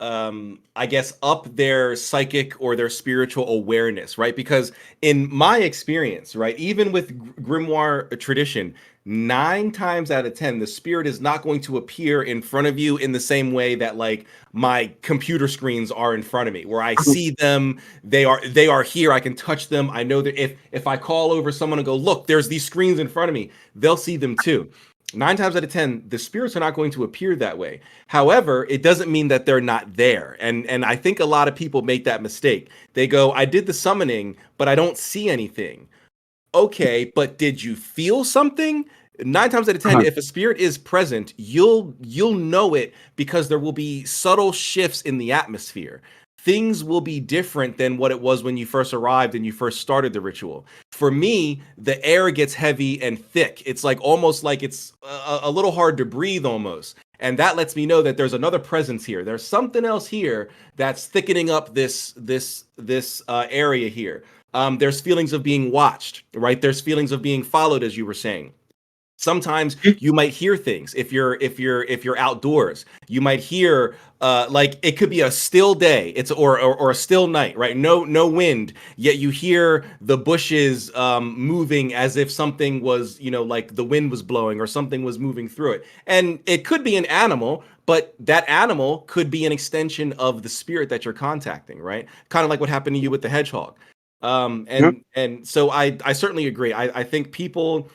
I guess up their psychic or their spiritual awareness, right? Because in my experience, right, even with grimoire tradition, 9 times out of 10 the spirit is not going to appear in front of you in the same way that like my computer screens are in front of me, where I see them, they are here, I can touch them, I know that if I call over someone and go, look, there's these screens in front of me, they'll see them too. 9 times out of 10 the spirits are not going to appear that way. However, it doesn't mean that they're not there. And I think a lot of people make that mistake. They go, I did the summoning, but I don't see anything. Okay, but did you feel something? 9 times out of 10, Uh-huh. if a spirit is present, you'll know it because there will be subtle shifts in the atmosphere. Things will be different than what it was when you first arrived and you first started the ritual. For me, the air gets heavy and thick. It's like almost like it's a little hard to breathe almost. And that lets me know that there's another presence here. There's something else here that's thickening up this area here. There's feelings of being watched, right? There's feelings of being followed, as you were saying. Sometimes you might hear things if you're outdoors. You might hear like it could be a still day, it's or a still night, right? No wind, yet you hear the bushes moving as if something was, like the wind was blowing or something was moving through it. And it could be an animal, but that animal could be an extension of the spirit that you're contacting, right? Kind of like what happened to you with the hedgehog. And so I certainly agree. I think people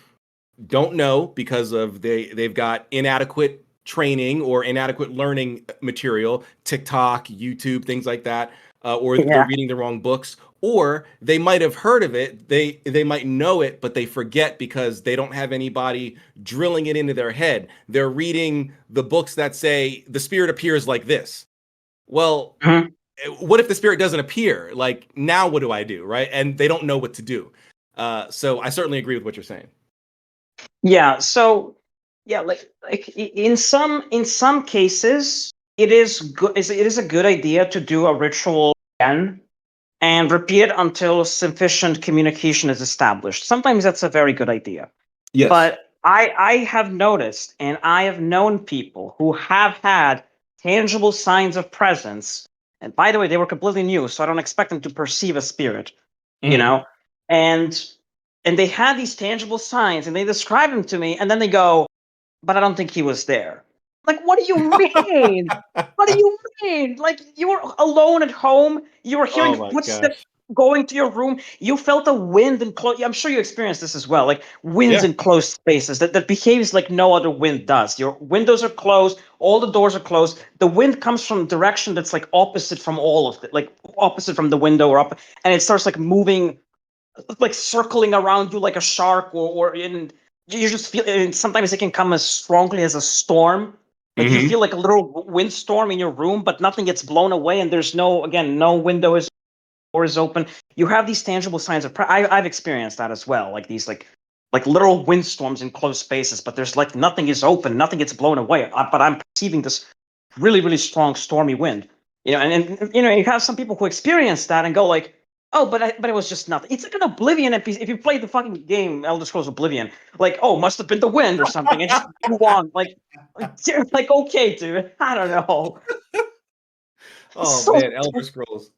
don't know because of they've got inadequate training or inadequate learning material, TikTok, YouTube, things like that, or they're Yeah. reading the wrong books, or they might have heard of it, they might know it, but they forget because they don't have anybody drilling it into their head. They're reading the books that say the spirit appears like this. Well, Mhm. what if the spirit doesn't appear? Like, now what do I do, right? And they don't know what to do. So I certainly agree with what you're saying. Yeah. So yeah, in some cases, it is good. It is a good idea to do a ritual again and repeat it until sufficient communication is established. Sometimes that's a very good idea. Yes. But I have noticed, and I have known people who have had tangible signs of presence. And by the way, they were completely new, so I don't expect them to perceive a spirit, you Mhm. know. And they had these tangible signs, and they describe them to me, and then they go, "But I don't think he was there." Like, what do you mean? What do you mean? Like, you were alone at home. You were hearing Oh my footsteps gosh. going to your room. You felt a wind in close. I'm sure you experienced this as well. Like winds Yeah. in closed spaces that behaves like no other wind does. Your windows are closed. All the doors are closed. The wind comes from a direction that's like opposite from all of it, like opposite from the window or up, and it starts like moving, like circling around you like a shark, or in you just feel. And sometimes it can come as strongly as a storm. Like you Hmm. feel like a little windstorm in your room, but nothing gets blown away, and there's no window is door is open. You have these tangible signs of. I've experienced that as well. Like these like literal windstorms in closed spaces, but there's like nothing is open, nothing gets blown away. But I'm perceiving this really strong stormy wind. And you have some people who experience that and go like, oh, but it was just nothing. It's like an Oblivion. If you play the fucking game Elder Scrolls Oblivion, like, oh, must have been the wind or something, and just move on. Like okay, dude, I don't know. It's Oh so man, Elder Scrolls.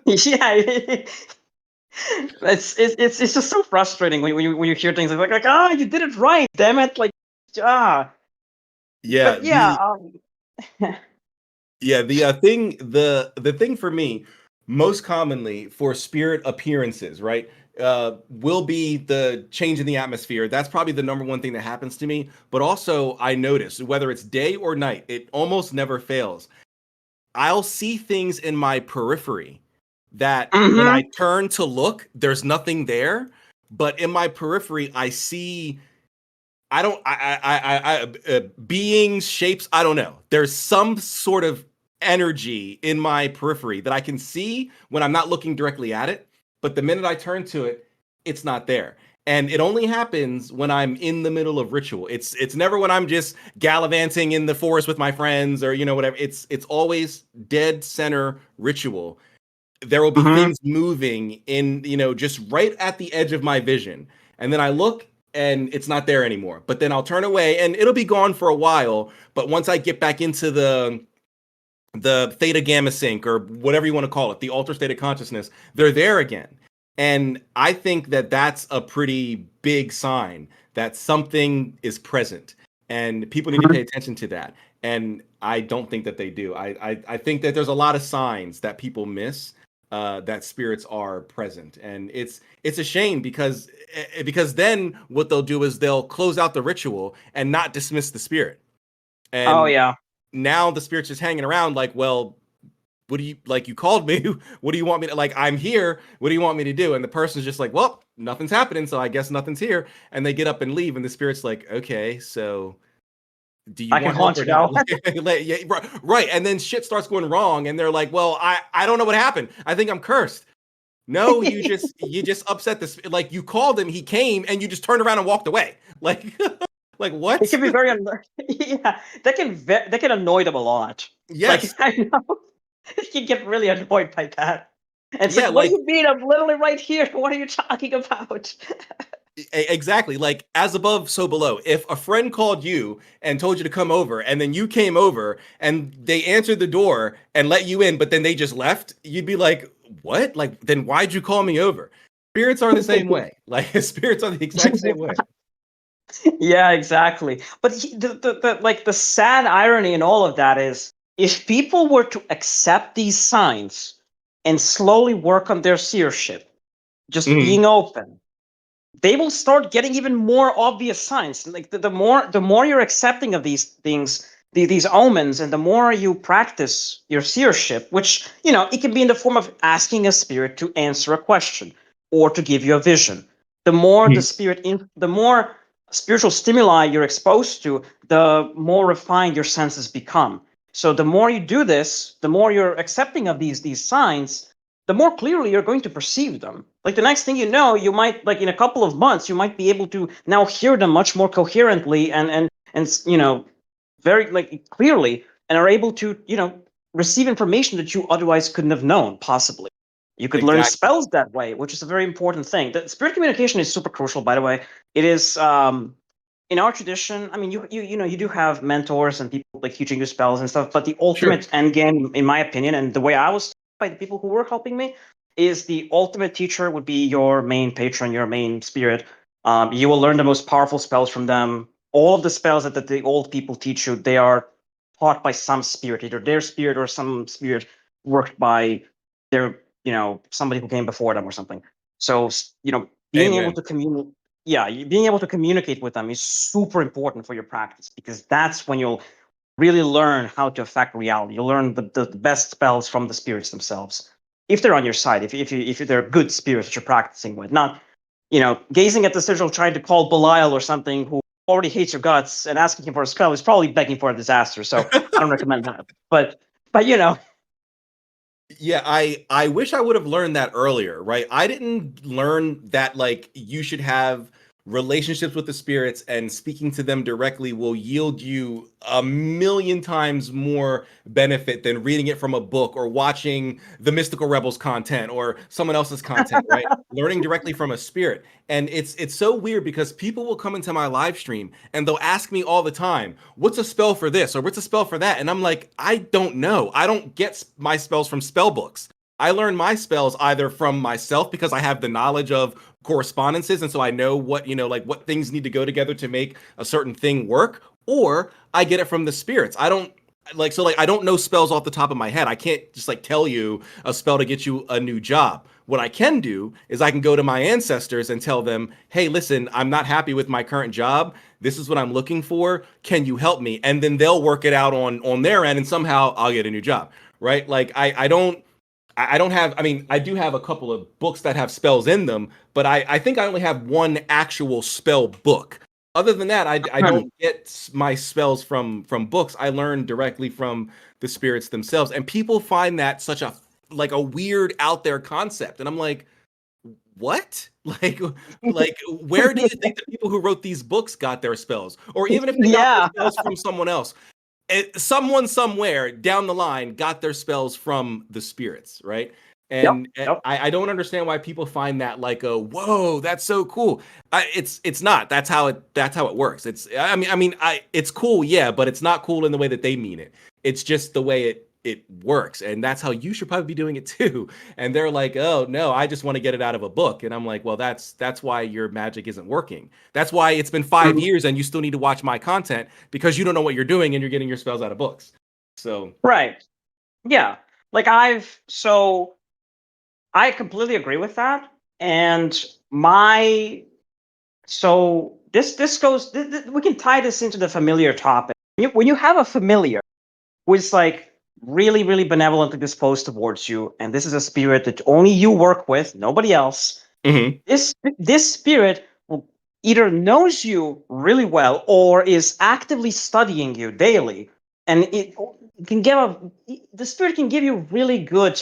yeah. It's just so frustrating when you hear things like you did it right, damn it, like ah. Yeah, But yeah, the thing for me, most commonly for spirit appearances, right? Will be the change in the atmosphere. That's probably the number one thing that happens to me. But also, I notice whether it's day or night, it almost never fails. I'll see things in my periphery that when I mm-hmm. turn to look, there's nothing there. But in my periphery, I see I don't beings, shapes, I don't know. There's some sort of energy in my periphery that I can see when I'm not looking directly at it, but the minute I turn to it, it's not there. And it only happens when I'm in the middle of ritual. It's never when I'm just gallivanting in the forest with my friends or whatever. It's always dead center ritual. there will be Mhm. things moving in, just right at the edge of my vision. And then I look and it's not there anymore. But then I'll turn away and it'll be gone for a while. But once I get back into the theta gamma sync or whatever you want to call it, the altered state of consciousness, they're there again. And I think that that's a pretty big sign that something is present and people need to pay attention to that. And I don't think that they do. I think that there's a lot of signs that people miss, that spirits are present. And it's a shame because then what they'll do is they'll close out the ritual and not dismiss the spirit. Oh And yeah. now the spirit's just hanging around like, well, what do you like? You called me. What do you want me to like? I'm here. What do you want me to do? And the person's just like, well, nothing's happening. So I guess nothing's here. And they get up and leave. And the spirit's like, okay, so do you I can want help haunt or you not? now. Yeah, right. And then shit starts going wrong. And they're like, well, I don't know what happened. I think I'm cursed. No, you just upset this. Like you called him, he came, and you just turned around and walked away. Like, like It what? can be very yeah. That can annoy them a lot. Like Yes. I know you get really annoyed by that. And it's Yeah, like, what do like you mean? I'm literally right here. What are you talking about? exactly. Like as above, so below. If a friend called you and told you to come over, and then you came over and they answered the door and let you in, but then they just left, you'd be like, what? Like, then why'd you call me over? Spirits are the same way. Like spirits are the exact same way. Yeah, exactly. But the sad irony in all of that is if people were to accept these signs and slowly work on their seership, just Mhm. being open, they will start getting even more obvious signs. Like the more you're accepting of these things, these omens, and the more you practice your seership, which it can be in the form of asking a spirit to answer a question or to give you a vision. The more Mhm. the more spiritual stimuli you're exposed to, the more refined your senses become. So the more you do this, the more you're accepting of these signs, the more clearly you're going to perceive them. Like the next thing you know, you might, like in a couple of months, you might be able to now hear them much more coherently and very like clearly, and are able to receive information that you otherwise couldn't have known possibly. You could learn Exactly. spells that way, which is a very important thing. The spirit communication is super crucial, by the way. It is in our tradition. I mean, you do have mentors and people like teaching you spells and stuff, but the Sure. ultimate end game, in my opinion, and the way I was taught by the people who were helping me, is the ultimate teacher would be your main patron, your main spirit. You will learn the most powerful spells from them. All of the spells that the old people teach you, they are taught by some spirit, either their spirit or some spirit worked by their, somebody who came before them or something. So, being able Amen. to communicate, yeah, being able to communicate with them is super important for your practice, because that's when you'll really learn how to affect reality. You'll learn the best spells from the spirits themselves, if they're on your side, if they're good spirits that you're practicing with, not gazing at the sigil trying to call Belial or something who already hates your guts and asking him for a spell is probably begging for a disaster. So I don't recommend that. But Yeah, I wish I would have learned that earlier, right? I didn't learn that like you should have relationships with the spirits and speaking to them directly will yield you a million times more benefit than reading it from a book or watching the Mystical Rebels content or someone else's content, right? Learning directly from a spirit. And it's so weird because people will come into my live stream and they'll ask me all the time, what's a spell for this or what's a spell for that? And I'm like, I don't know. I don't get my spells from spell books. I learn my spells either from myself because I have the knowledge of correspondences and so I know what, like what things need to go together to make a certain thing work, or I get it from the spirits. I don't I don't know spells off the top of my head. I can't just like tell you a spell to get you a new job. What I can do is I can go to my ancestors and tell them, "Hey, listen, I'm not happy with my current job. This is what I'm looking for. Can you help me?" And then they'll work it out on their end and somehow I'll get a new job, right? Like I don't have, I mean, I do have a couple of books that have spells in them, but I think I only have one actual spell book. Other than that, I don't get my spells from books. I learn directly from the spirits themselves. And people find that such a like a weird out there concept. And I'm like, what? Like where do you think the people who wrote these books got their spells? Or even if they got their yeah. spells from someone else, someone somewhere down the line got their spells from the spirits, right? And Yep. I don't understand why people find that like a whoa, that's so cool. It's not. That's how it works. It's cool, yeah, but it's not cool in the way that they mean it. It's just the way it works, and that's how you should probably be doing it too. And they're like, oh no, I just want to get it out of a book, and I'm like, well, that's why your magic isn't working. That's why it's been 5 years and you still need to watch my content because you don't know what you're doing and you're getting your spells out of books. So Right. Yeah. Like I completely agree with that. And my so this goes we can tie this into the familiar topic. When you have a familiar who is like really benevolently disposed towards you, and this is a spirit that only you work with, nobody else, mhm. this spirit will either knows you really well or is actively studying you daily, and it can give the spirit can give you really good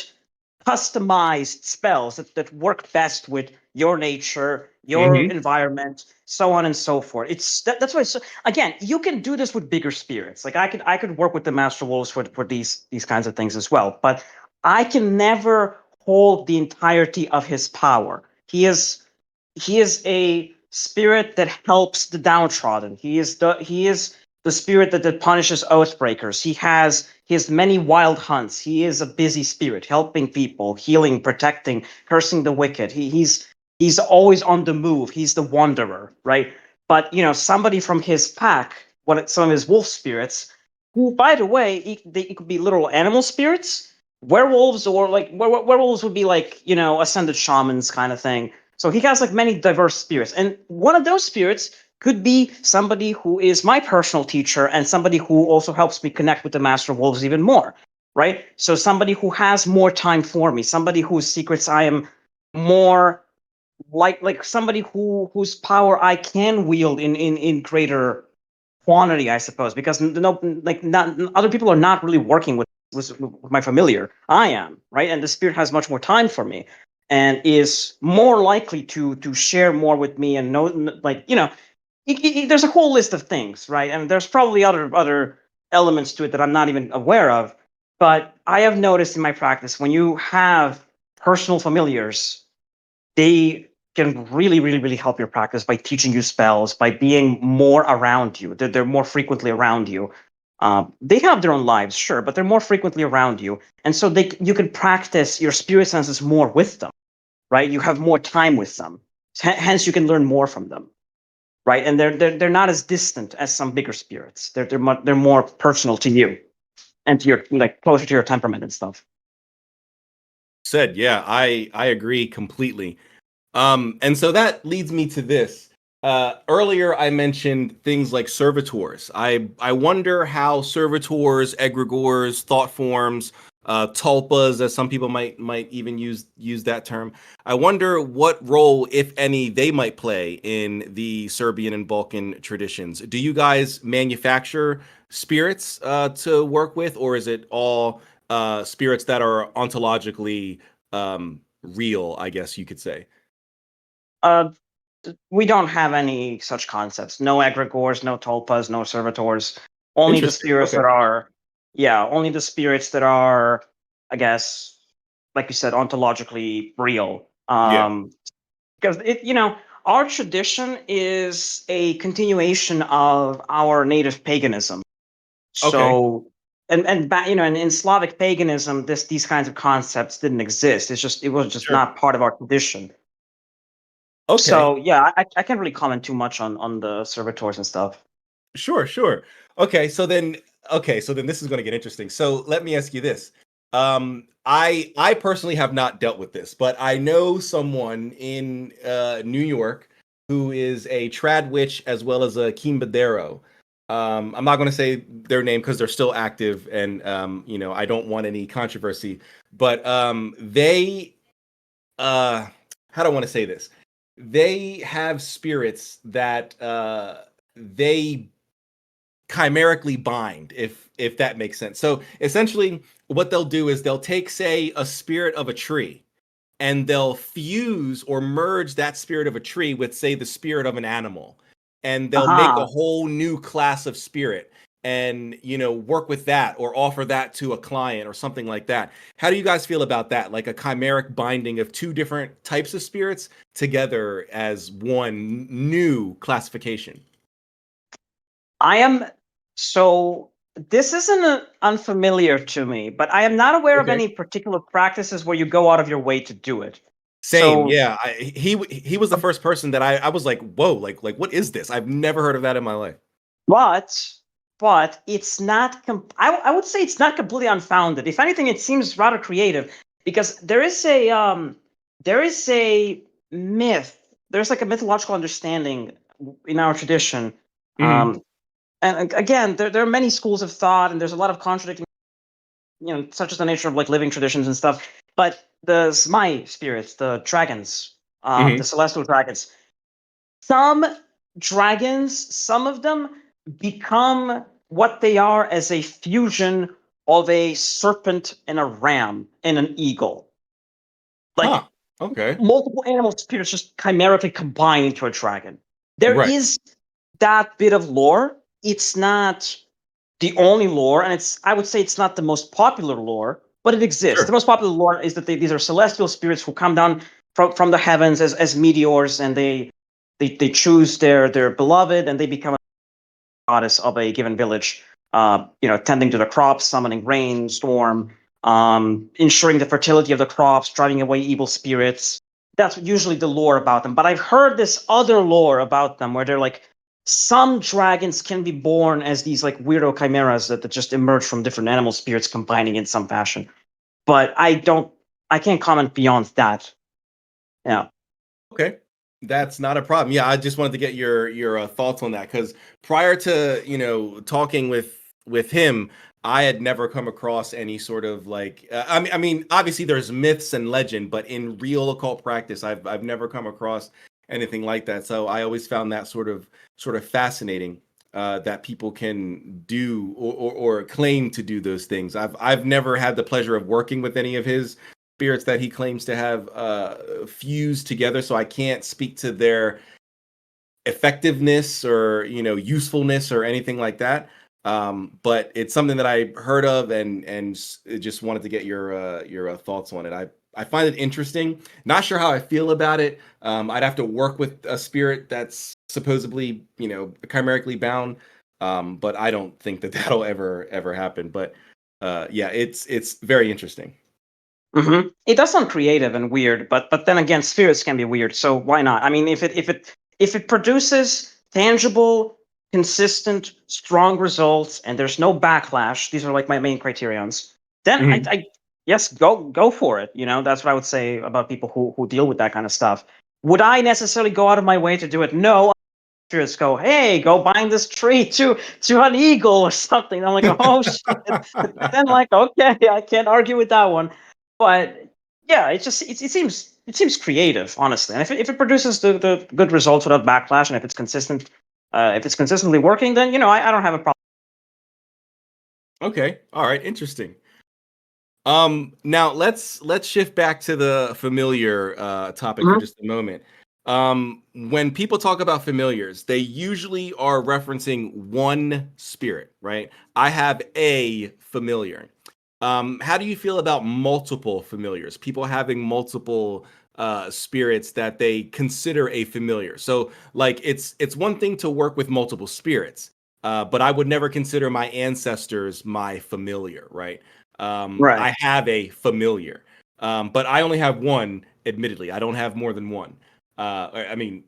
customized spells that work best with your nature, your Mhm. environment, so on and so forth. That's why. So again, you can do this with bigger spirits. Like I could work with the master wolves for these kinds of things as well. But I can never hold the entirety of his power. He is a spirit that helps the downtrodden. He is the spirit that punishes oathbreakers. He has many wild hunts. He is a busy spirit, helping people, healing, protecting, cursing the wicked. He's always on the move. He's the wanderer, right? But somebody from his pack, some of his wolf spirits, who, by the way, it could be literal animal spirits, werewolves, or like werewolves would be like ascended shamans kind of thing. So he has like many diverse spirits, and one of those spirits could be somebody who is my personal teacher and somebody who also helps me connect with the master wolves even more, right? So somebody who has more time for me, somebody whose secrets I am more like somebody whose power I can wield in greater quantity, I suppose, because no, like not other people are not really working with my familiar. I am, right, and the spirit has much more time for me, and is more likely to share more with me and know, like there's a whole list of things, right, and there's probably other elements to it that I'm not even aware of. But I have noticed in my practice when you have personal familiars, they can really help your practice by teaching you spells, by being more around you. They're more frequently around you. They have their own lives, sure, but they're more frequently around you, and so you can practice your spirit senses more with them, right? You have more time with them, hence you can learn more from them, right? And they're not as distant as some bigger spirits. They're more personal to you and to your, like, closer to your temperament and stuff. Said, yeah, I agree completely. And so that leads me to this. Earlier, I mentioned things like servitors. I wonder how servitors, egregores, thought forms, tulpas, as some people might even use that term. I wonder what role, if any, they might play in the Serbian and Balkan traditions. Do you guys manufacture spirits to work with, or is it all spirits that are ontologically real? I guess you could say. Uh, we don't have any such concepts. No egregores, no tulpas, no servitors. Only the Interesting. spirits Okay. that are, yeah, only the spirits that are, I guess, like you said, ontologically real. Yeah. Because our tradition is a continuation of our native paganism. Okay. So, and in Slavic paganism, these kinds of concepts didn't exist. It was just Sure. not part of our tradition. Okay. So yeah, I can't really comment too much on the servitors and stuff. Sure. Sure. Okay. So then this is going to get interesting. So let me ask you this. I personally have not dealt with this, but I know someone in New York who is a trad witch as well as a kimbadero. I'm not going to say their name because they're still active, and I don't want any controversy. But they how do I want to say this? They have spirits that they chimerically bind, if that makes sense. So essentially what they'll do is they'll take, say, a spirit of a tree, and they'll fuse or merge that spirit of a tree with, say, the spirit of an animal, and they'll make a Aha. whole new class of spirit. and work with that or offer that to a client or something like that. How do you guys feel about that? Like a chimeric binding of two different types of spirits together as one new classification. I am so this isn't unfamiliar to me, but I am not aware of Okay. any particular practices where you go out of your way to do it. Same, So, yeah. He was the first person that I was like, whoa, like what is this? I've never heard of that in my life. but it's not. I would say it's not completely unfounded. If anything, it seems rather creative because there is a myth. There's like a mythological understanding in our tradition. Hmm. Um, and again, there are many schools of thought, and there's a lot of contradicting, such as the nature of like living traditions and stuff. But the Zmai spirits, the dragons, the Hmm. celestial dragons, some dragons, some of them become what they are as a fusion of a serpent and a ram and an eagle. Huh. Like Okay. multiple animal spirits just chimerically combine into a dragon. There Right. is that bit of lore. It's not the only lore, and I would say it's not the most popular lore, but it exists. The Sure. most popular lore is that these are celestial spirits who come down from the heavens as meteors, and they choose their beloved, and they become a goddess of a given village. Tending to the crops, summoning rain, storm, ensuring the fertility of the crops, driving away evil spirits. That's usually the lore about them. But I've heard this other lore about them where they're like some dragons can be born as these like weirdo chimeras that just emerge from different animal spirits combining in some fashion. But I can't comment beyond that. Yeah. Okay. That's not a problem. Yeah, I just wanted to get your thoughts on that because prior to talking with him, I had never come across any sort of like I mean obviously there's myths and legend, but in real occult practice, I've never come across anything like that. So I always found that sort of fascinating that people can do or claim to do those things. I've never had the pleasure of working with any of his spirits that he claims to have fused together, so I can't speak to their effectiveness or usefulness or anything like that. But it's something that I heard of and just wanted to get your thoughts on it. I find it interesting. Not sure how I feel about it. I'd have to work with a spirit that's supposedly chimerically bound, but I don't think that that'll ever happen. But yeah, it's very interesting. It does sound creative and weird, but then again, spirits can be weird. So why not? I mean, if it produces tangible, consistent, strong results, and there's no backlash, these are like my main criterions. Then Mhm. I yes, go for it. That's what I would say about people who deal with that kind of stuff. Would I necessarily go out of my way to do it? No. Spirits go, hey, go bind this tree to an eagle or something. I'm like, oh shit. Then like, okay, I can't argue with that one. But yeah, it seems creative, honestly. And if it produces the good results without backlash, and if it's consistent, if it's consistently working, then I don't have a problem. Okay. All right. Interesting. Now let's shift back to the familiar topic for Mhm. just a moment. When people talk about familiars, they usually are referencing one spirit, right? I have a familiar. How do you feel about multiple familiars? People having multiple spirits that they consider a familiar. So, like, it's one thing to work with multiple spirits, but I would never consider my ancestors my familiar, right? Right. I have a familiar, but I only have one. Admittedly, I don't have more than one. I mean,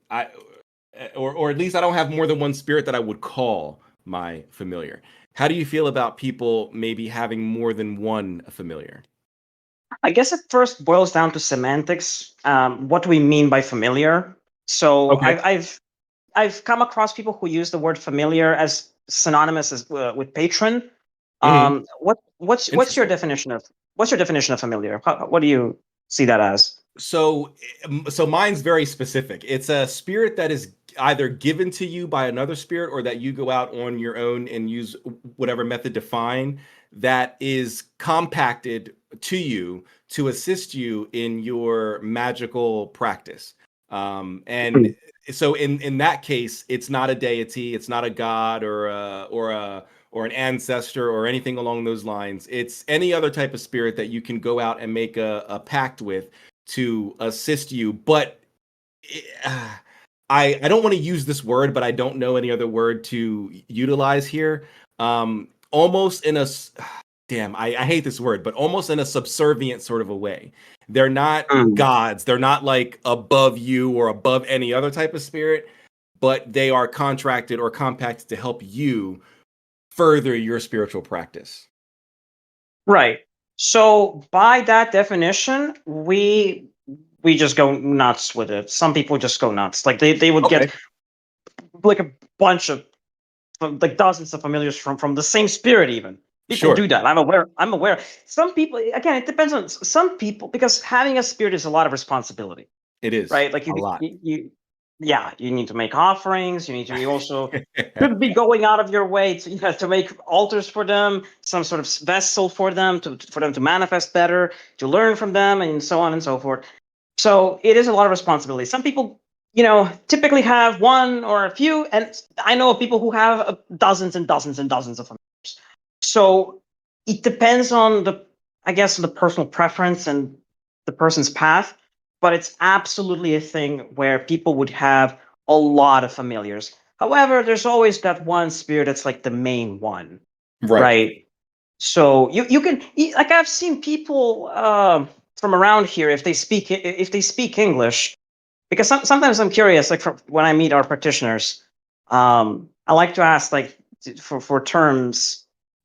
or at least I don't have more than one spirit that I would call my familiar. How do you feel about people maybe having more than one familiar? I guess it first boils down to semantics. What do we mean by familiar? So Okay. I've come across people who use the word familiar as synonymous as with patron. Hmm. What's your Interesting. definition of familiar? What do you see that as? So mine's very specific. It's a spirit that is either given to you by another spirit or that you go out on your own and use whatever method to find that is compacted to you to assist you in your magical practice. And so in that case, it's not a deity, it's not a god or a or an ancestor or anything along those lines. It's any other type of spirit that you can go out and make a pact with to assist you. But I don't want to use this word, but I don't know any other word to utilize here. Almost in a damn, I hate this word, but almost in a subservient sort of a way. They're not gods. They're not like above you or above any other type of spirit, but they are contracted or compacted to help you further your spiritual practice. Right. So by that definition, we just go nuts with it. Some people just go nuts. Like they would Okay. get like a bunch of like dozens of familiars from the same spirit even. People Sure. do that. I'm aware. Some people, again, it depends on some people, because having a spirit is a lot of responsibility, It is right? Like a lot. yeah, you need to make offerings. You also could be going out of your way to, to make altars for them, some sort of vessel for them to manifest better, to learn from them, and so on and so forth. So it is a lot of responsibility. Some people, typically have one or a few, and I know of people who have dozens and dozens and dozens of them. So it depends on the personal preference and the person's path, but it's absolutely a thing where people would have a lot of familiars. However, there's always that one spirit that's like the main one, Right. right? So you can, like, I've seen people from around here, if they speak English, because sometimes I'm curious, like when I meet our practitioners, I like to ask, like, for terms,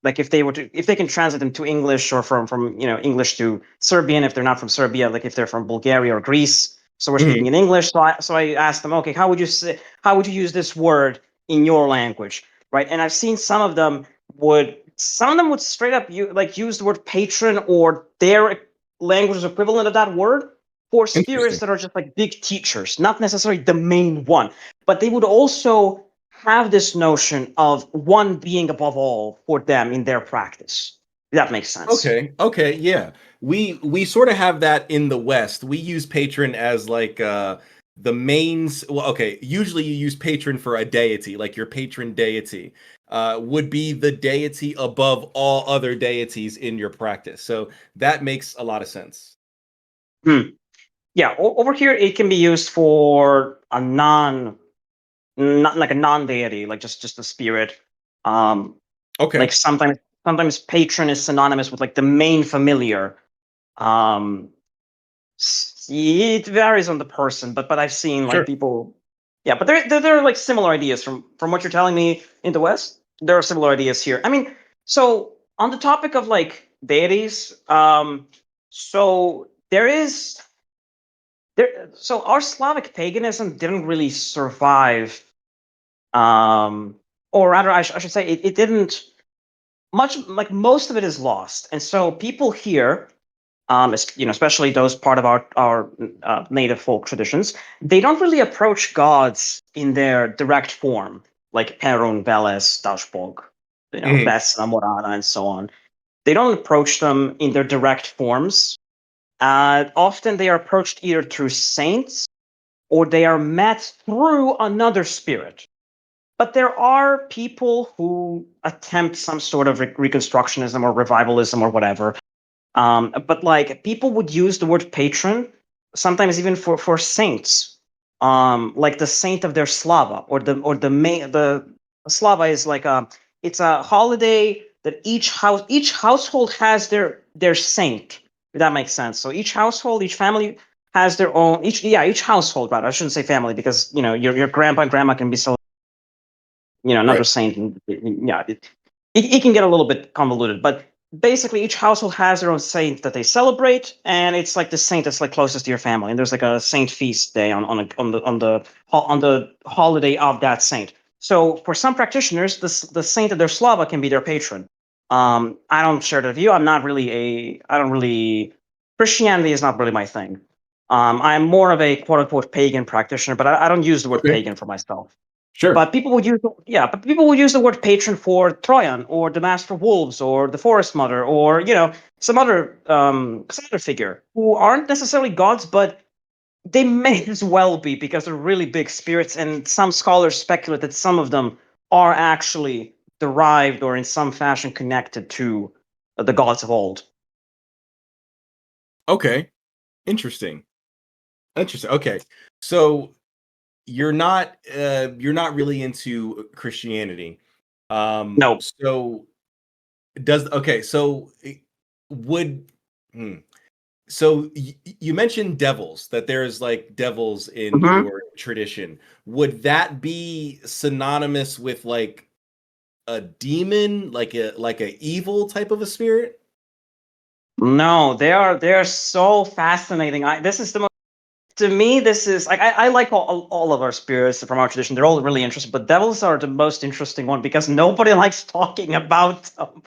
like if they can translate them to English, or from English to Serbian if they're not from Serbia, like if they're from Bulgaria or Greece. So we're speaking in English. So I asked them, okay, how would you use this word in your language, right? And I've seen some of them would straight up use the word patron or their language's equivalent of that word for spirits Interesting. that are just like big teachers, not necessarily the main one, but they would also have this notion of one being above all for them in their practice. If that makes sense. Okay, yeah. We sort of have that in the West. We use patron as like the mains. Well, okay, usually you use patron for a deity, like your patron deity would be the deity above all other deities in your practice. So that makes a lot of sense. Hmm. Yeah, over here it can be used for a not like a non-deity, like just a spirit. Um, Okay, like sometimes patron is synonymous with like the main familiar. Um, it varies on the person, but I've seen like sure. people. Yeah, but there are like similar ideas from what you're telling me in the West. There are similar ideas here. I mean, so on the topic of like deities, so so our Slavic paganism didn't really survive, or rather, I should say it didn't much. Like most of it is lost, and so people here, especially those part of our native folk traditions, they don't really approach gods in their direct form, like Perun, Veles, Dashbog, Mhm. Vesna, Morana, and so on. They don't approach them in their direct forms. Often they are approached either through saints or they are met through another spirit. But there are people who attempt some sort of reconstructionism or revivalism or whatever. But like people would use the word patron sometimes even for saints, like the saint of their Slava, or the Slava is like it's a holiday that each household has their saint. If that makes sense. So each household, each family has their own each household. Rather, I shouldn't say family because your grandpa and grandma can be so another Right. saint. And, yeah, it can get a little bit convoluted, but basically each household has their own saint that they celebrate, and it's like the saint that's like closest to your family. And there's like a saint feast day on the holiday of that saint. So for some practitioners, the saint of their Slava can be their patron. I don't share that view. I don't really Christianity is not really my thing. I'm more of a quote unquote pagan practitioner, but I don't use the word Okay. pagan for myself. Sure. But people would use the word patron for Troyan or the Master of Wolves or the Forest Mother or some other figure who aren't necessarily gods, but they may as well be because they're really big spirits, and some scholars speculate that some of them are actually derived or in some fashion connected to the gods of old. Okay. Interesting. Interesting. Okay. So you're not really into Christianity. No. So does okay, so would hmm. So you mentioned devils, that there's like devils in Mhm. your tradition. Would that be synonymous with like a demon, like a evil type of a spirit? No, they are so fascinating. This is the most, to me, this is like I like all of our spirits from our tradition. They're all really interesting, but devils are the most interesting one because nobody likes talking about them.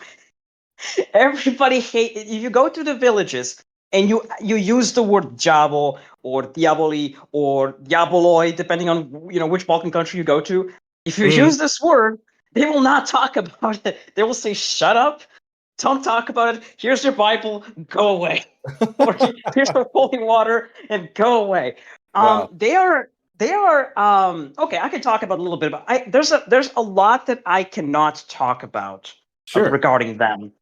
Everybody hate if you go to the villages and you use the word diabo or diaboli or diaboloi, depending on which Balkan country you go to. If you Mhm. use this word, they will not talk about it. They will say, "Shut up! Don't talk about it. Here's your Bible. Go away." Or here's your holy water and go away. Wow. They are okay. I can talk about a little bit about. There's a lot that I cannot talk about Sure. regarding them,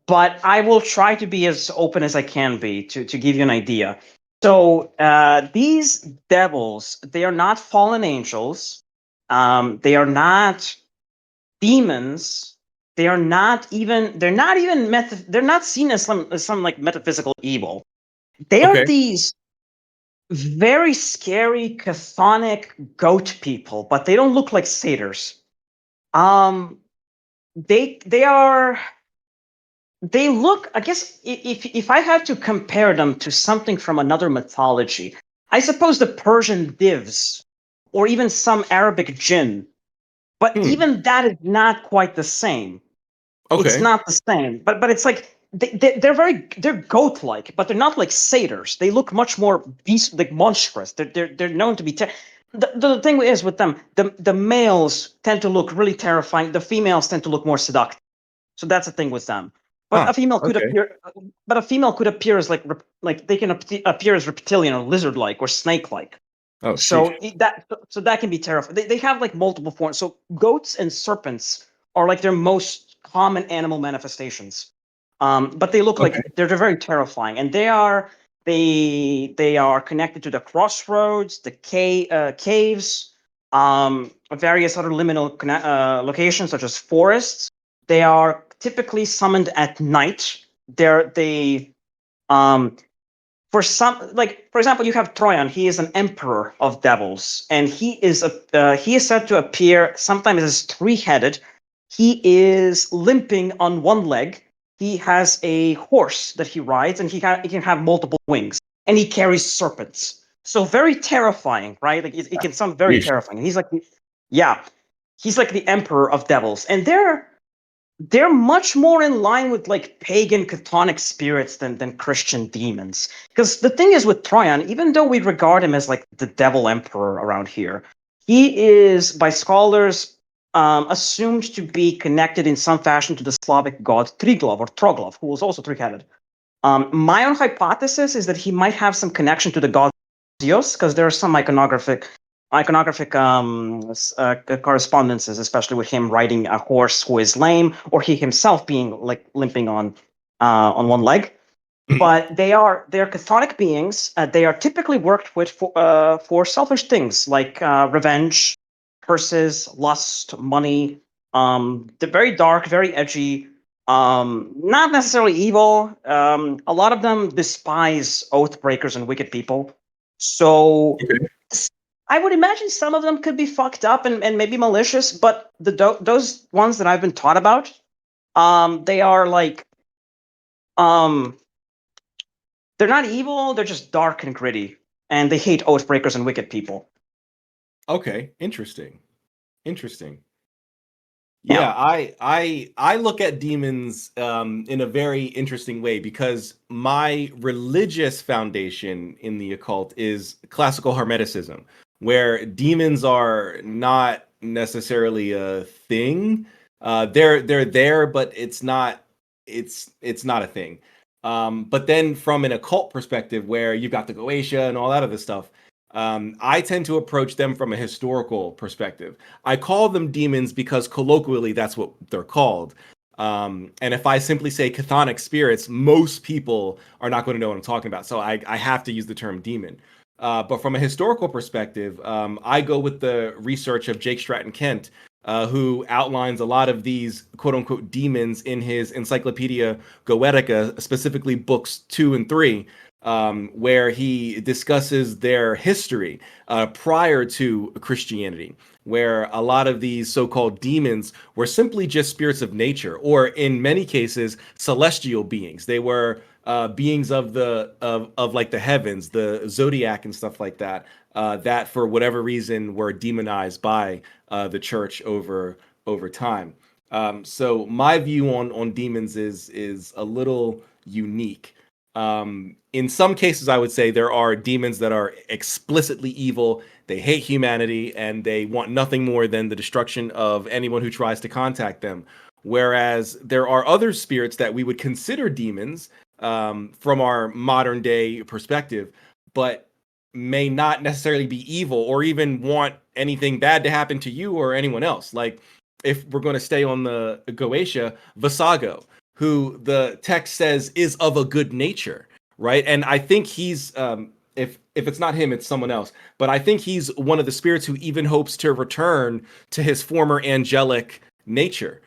but I will try to be as open as I can be to give you an idea. So these devils, they are not fallen angels. They are not demons. They're not seen as some like metaphysical evil. They are Okay. these very scary chthonic goat people, but they don't look like satyrs. Um, they look, I guess, if I had to compare them to something from another mythology, I suppose the Persian divs or even some Arabic jinn, but Hmm. even that is not quite the same. It's Okay. not the same, but it's like they're goat like, but they're not like satyrs. They look much more beast like monstrous. They're known to be. The thing is with them, the males tend to look really terrifying. The females tend to look more seductive. So that's the thing with them. But Huh. a female could Okay. appear, but a female could appear as like they can appear as reptilian or lizard-like or snake-like. Oh, sheesh. So that can be terrifying. They have like multiple forms. So goats and serpents are like their most common animal manifestations. But they look Okay. like they're very terrifying, and they are connected to the crossroads, the caves, various other liminal locations such as forests. They are typically summoned at night. They um for example, you have Troyan. He is an emperor of devils, and he is said to appear sometimes as three-headed. He is limping on one leg. He has a horse that he rides, and he can have multiple wings, and he carries serpents. So very terrifying, right? Like it can sound very Sheesh. terrifying. Yeah, he's like the emperor of devils, and they're much more in line with like pagan chthonic spirits than Christian demons. Because the thing is with Troyan, even though we regard him as like the devil emperor around here, he is by scholars assumed to be connected in some fashion to the Slavic god Triglav or Troglav, who was also three-headed. My own hypothesis is that he might have some connection to the god Zeus, because there are some iconographic correspondences, especially with him riding a horse who is lame, or he himself being like limping on one leg. Mhm. But they're chthonic beings. They are typically worked with for selfish things like revenge, curses, lust, money. They're very dark, very edgy. Not necessarily evil. A lot of them despise oath breakers and wicked people. So Okay. I would imagine some of them could be fucked up and maybe malicious, but those ones that I've been taught about, they are like, um, they're not evil. They're just dark and gritty, and they hate oath breakers and wicked people. Okay. Interesting. Interesting. Yeah. Yeah, I look at demons in a very interesting way because my religious foundation in the occult is classical Hermeticism, where demons are not necessarily a thing. They're there, but it's not a thing. But then from an occult perspective, where you've got the Goetia and all that other stuff, I tend to approach them from a historical perspective. I call them demons because colloquially that's what they're called. And if I simply say chthonic spirits, most people are not going to know what I'm talking about. So I have to use the term demon. But from a historical perspective, I go with the research of Jake Stratton Kent, who outlines a lot of these quote unquote demons in his Encyclopedia Goetica, specifically books 2 and 3, where he discusses their history prior to Christianity, where a lot of these so-called demons were simply just spirits of nature, or in many cases, celestial beings. They were beings of like the heavens, the zodiac, and stuff like that. That for whatever reason were demonized by the church over time. So my view on demons is a little unique. In some cases, I would say there are demons that are explicitly evil. They hate humanity and they want nothing more than the destruction of anyone who tries to contact them. Whereas there are other spirits that we would consider demons from our modern day perspective, but may not necessarily be evil or even want anything bad to happen to you or anyone else. Like if we're going to stay on the Goetia, Visago, who the text says is of a good nature, right? And I think he's if it's not him, it's someone else. But I think he's one of the spirits who even hopes to return to his former angelic nature.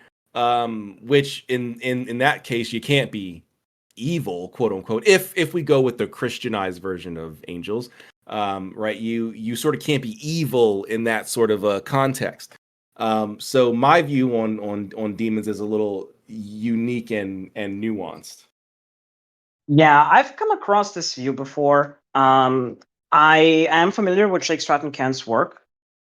Which in that case you can't be evil, quote unquote, if we go with the Christianized version of angels. Right, you sort of can't be evil in that sort of a context. So my view on demons is a little unique and nuanced. Yeah, I've come across this view before. I am familiar with Jake Stratton Kent's work,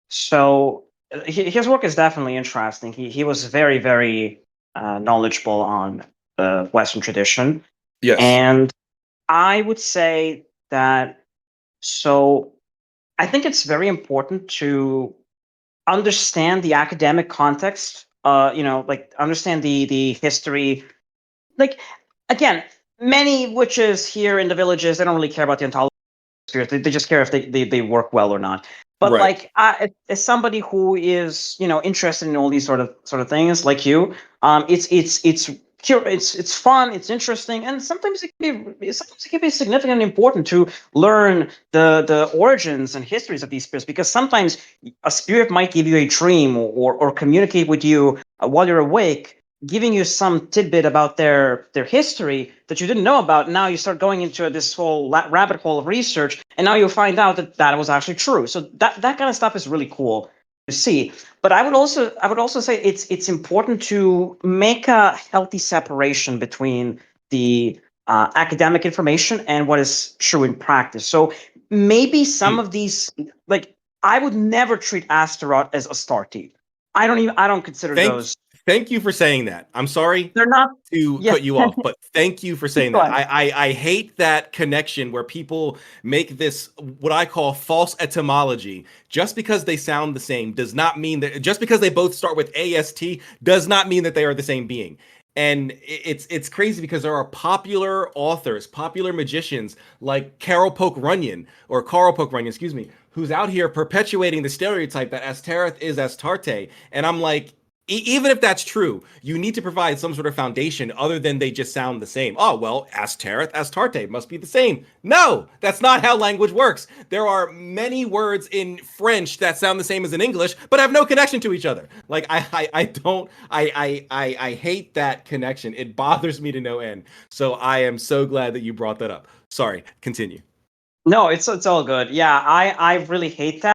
so his work is definitely interesting. He was very, very knowledgeable on the Western tradition, Yes. and I would say that. So I think it's very important to understand the academic context. Like understand the history. Like again, many witches here in the villages, they don't really care about the ontology of spirits. They just care if they work well or not. But Right. like as somebody who is interested in all these sort of things, like you, it's fun, it's interesting, and sometimes it can be significant and important to learn the origins and histories of these spirits, because sometimes a spirit might give you a dream or communicate with you while you're awake, giving you some tidbit about their history that you didn't know about. Now you start going into this whole rabbit hole of research, and now you'll find out that was actually true. So that kind of stuff is really cool to see. But I would also say it's important to make a healthy separation between the academic information and what is true in practice. So maybe some Mm. of these, like, I would never treat Astaroth as Astarte. I don't consider Thank those. thank you for saying that. I'm sorry They're not. to Yeah. cut you off, but thank you for saying Go that. ahead. I hate that connection where people make this what I call false etymology. Just because they sound the same does not mean that, just because they both start with AST does not mean that they are the same being. And it's crazy because there are popular authors, popular magicians like Carl Poke Runyon, excuse me, who's out here perpetuating the stereotype that Astaroth is Astarte. And I'm like, even if that's true, you need to provide some sort of foundation other than they just sound the same. Oh, well, Astaroth, Astarte must be the same. No, that's not how language works. There are many words in French that sound the same as in English, but have no connection to each other. Like I don't I hate that connection. It bothers me to no end. So I am so glad that you brought that up. Sorry, continue. No, it's all good. Yeah, I really hate that.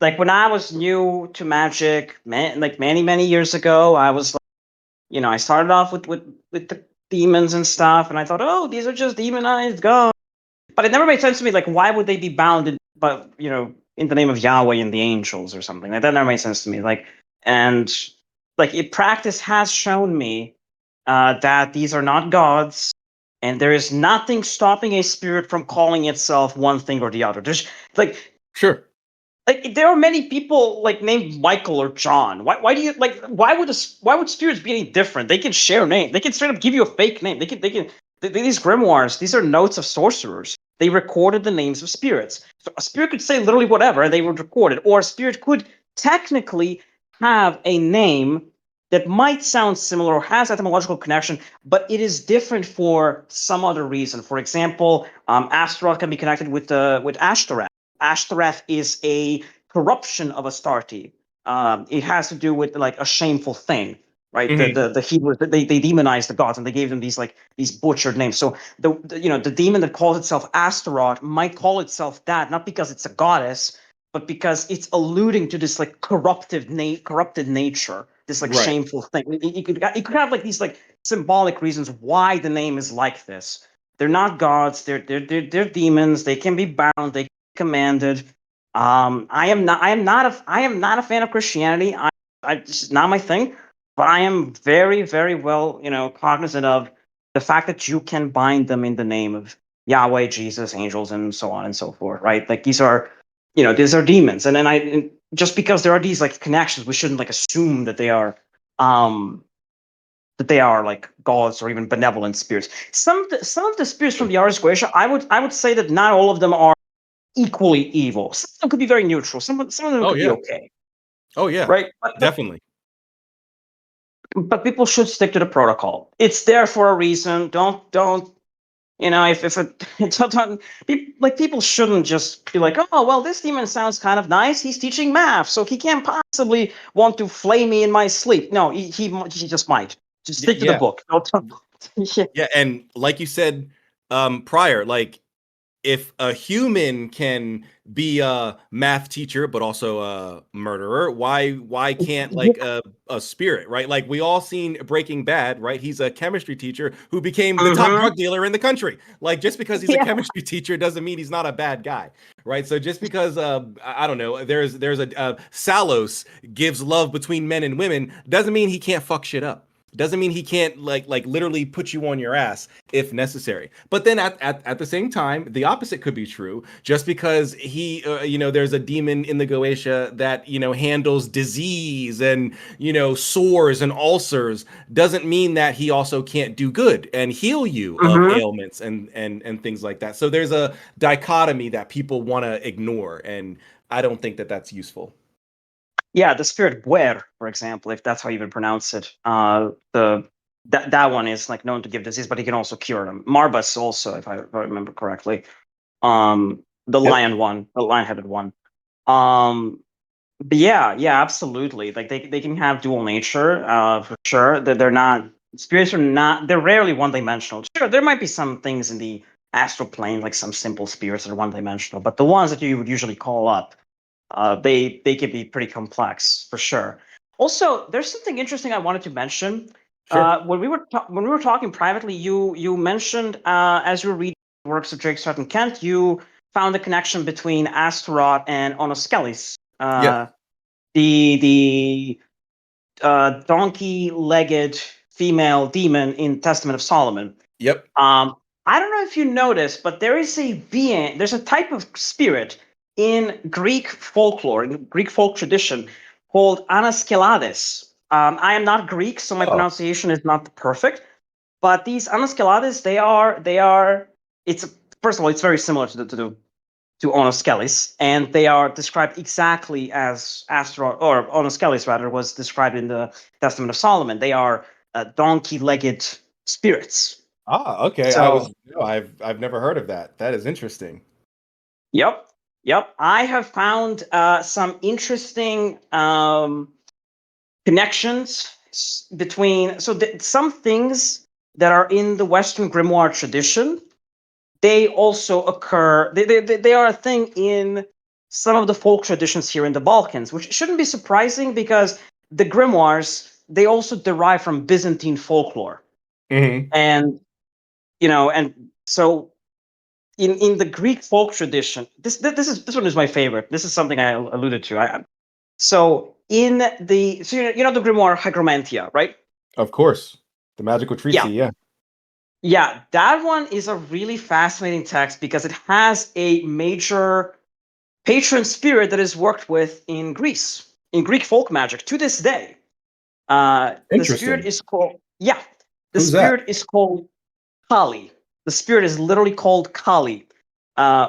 Like when I was new to magic, like many years ago, I was like, I started off with the demons and stuff, and I thought, oh, these are just demonized gods. But it never made sense to me. Like, why would they be bound, but in the name of Yahweh and the angels or something? Like that never made sense to me. And practice has shown me that these are not gods, and there is nothing stopping a spirit from calling itself one thing or the other. There's like Sure. there are many people like named Michael or John. Why do you like? Why would spirits be any different? They can share name. They can straight up give you a fake name. These grimoires. These are notes of sorcerers. They recorded the names of spirits. So a spirit could say literally whatever, and they would record it. Or a spirit could technically have a name that might sound similar or has etymological connection, but it is different for some other reason. For example, Astaroth can be connected with Ashtoreth. Ashtoreth is a corruption of Astarte. It has to do with like a shameful thing, right? Mhm. The Hebrews, they demonized the gods and they gave them these butchered names. So the demon that calls itself Astaroth might call itself that not because it's a goddess, but because it's alluding to this like corrupted nature, this like Right. shameful thing. It could have like these like symbolic reasons why the name is like this. They're not gods. They're demons. They can be bound. They can be commanded. I am not a fan of Christianity. This is not my thing. But I am very, very well, cognizant of the fact that you can bind them in the name of Yahweh, Jesus, angels, and so on and so forth, right? Like these are demons, and then just because there are these like connections, we shouldn't like assume um that they are like gods or even benevolent spirits. Some of the spirits from the Ars Goetia, I would say that not all of them are equally evil. Some of them could be very neutral. Some of them Oh could be yeah. okay, Oh yeah. right? Definitely. But people should stick to the protocol. It's there for a reason. Don't if it sometimes people shouldn't just be like, oh well, this demon sounds kind of nice. He's teaching math, so he can't possibly want to flay me in my sleep. No, he just might. Just stick to the Yeah. book. Yeah. Yeah, and like you said prior, like if a human can be a math teacher but also a murderer, why can't like a spirit, right? Like we all seen Breaking Bad, right? He's a chemistry teacher who became the top Mhm. drug dealer in the country. Like just because he's a Yeah. chemistry teacher doesn't mean he's not a bad guy, right? So just because I don't know, there's a Salos gives love between men and women doesn't mean he can't fuck shit up. Doesn't mean he can't like literally put you on your ass if necessary. But then at the same time, the opposite could be true. Just because he, there's a demon in the Goetia that handles disease and sores and ulcers, doesn't mean that he also can't do good and heal you of Mhm. ailments and things like that. So there's a dichotomy that people want to ignore, and I don't think that that's useful. Yeah, the spirit Buer, for example, if that's how you would pronounce it, the that one is like known to give disease, but he can also cure them. Marbas also, if I remember correctly. The Yep. lion one, the lion-headed one. Um, but yeah, absolutely. Like they can have dual nature, for sure. They're not spirits are not. They're rarely one-dimensional. Sure, there might be some things in the astral plane, like some simple spirits that are one-dimensional, but the ones that you would usually call up they can be pretty complex for sure. Also, there's something interesting I wanted to mention. Sure. When we were talking privately, you mentioned as you were reading works of Drake Stratton Kent, you found a connection between Astaroth and Onoskelis, Yeah. the donkey-legged female demon in Testament of Solomon. Yep. I don't know if you noticed, but there's a type of spirit in Greek folklore, in Greek folk tradition, called Anaskelades. I am not Greek, so my Oh. pronunciation is not perfect. But these Anaskelades, they are. It's first of all, it's very similar to Onoskelis, and they are described exactly as or Onoskelis rather was described in the Testament of Solomon. They are donkey-legged spirits. Ah, okay. So No, I've never heard of that. That is interesting. Yep, yep. I have found some interesting connections between some things that are in the Western grimoire tradition. They also occur. They are a thing in some of the folk traditions here in the Balkans, which shouldn't be surprising because the grimoires they also derive from Byzantine folklore, Hmm. and and so in the Greek folk tradition, this one is my favorite. This is something I alluded to. So in the so the grimoire Hygromantia, right? Of course. The magical Yeah, treatise, yeah. yeah. That one is a really fascinating text because it has a major patron spirit that is worked with in Greece, in Greek folk magic to this day. The spirit Interesting. is called the Who's that? spirit is called Kali. The spirit is literally called Kali.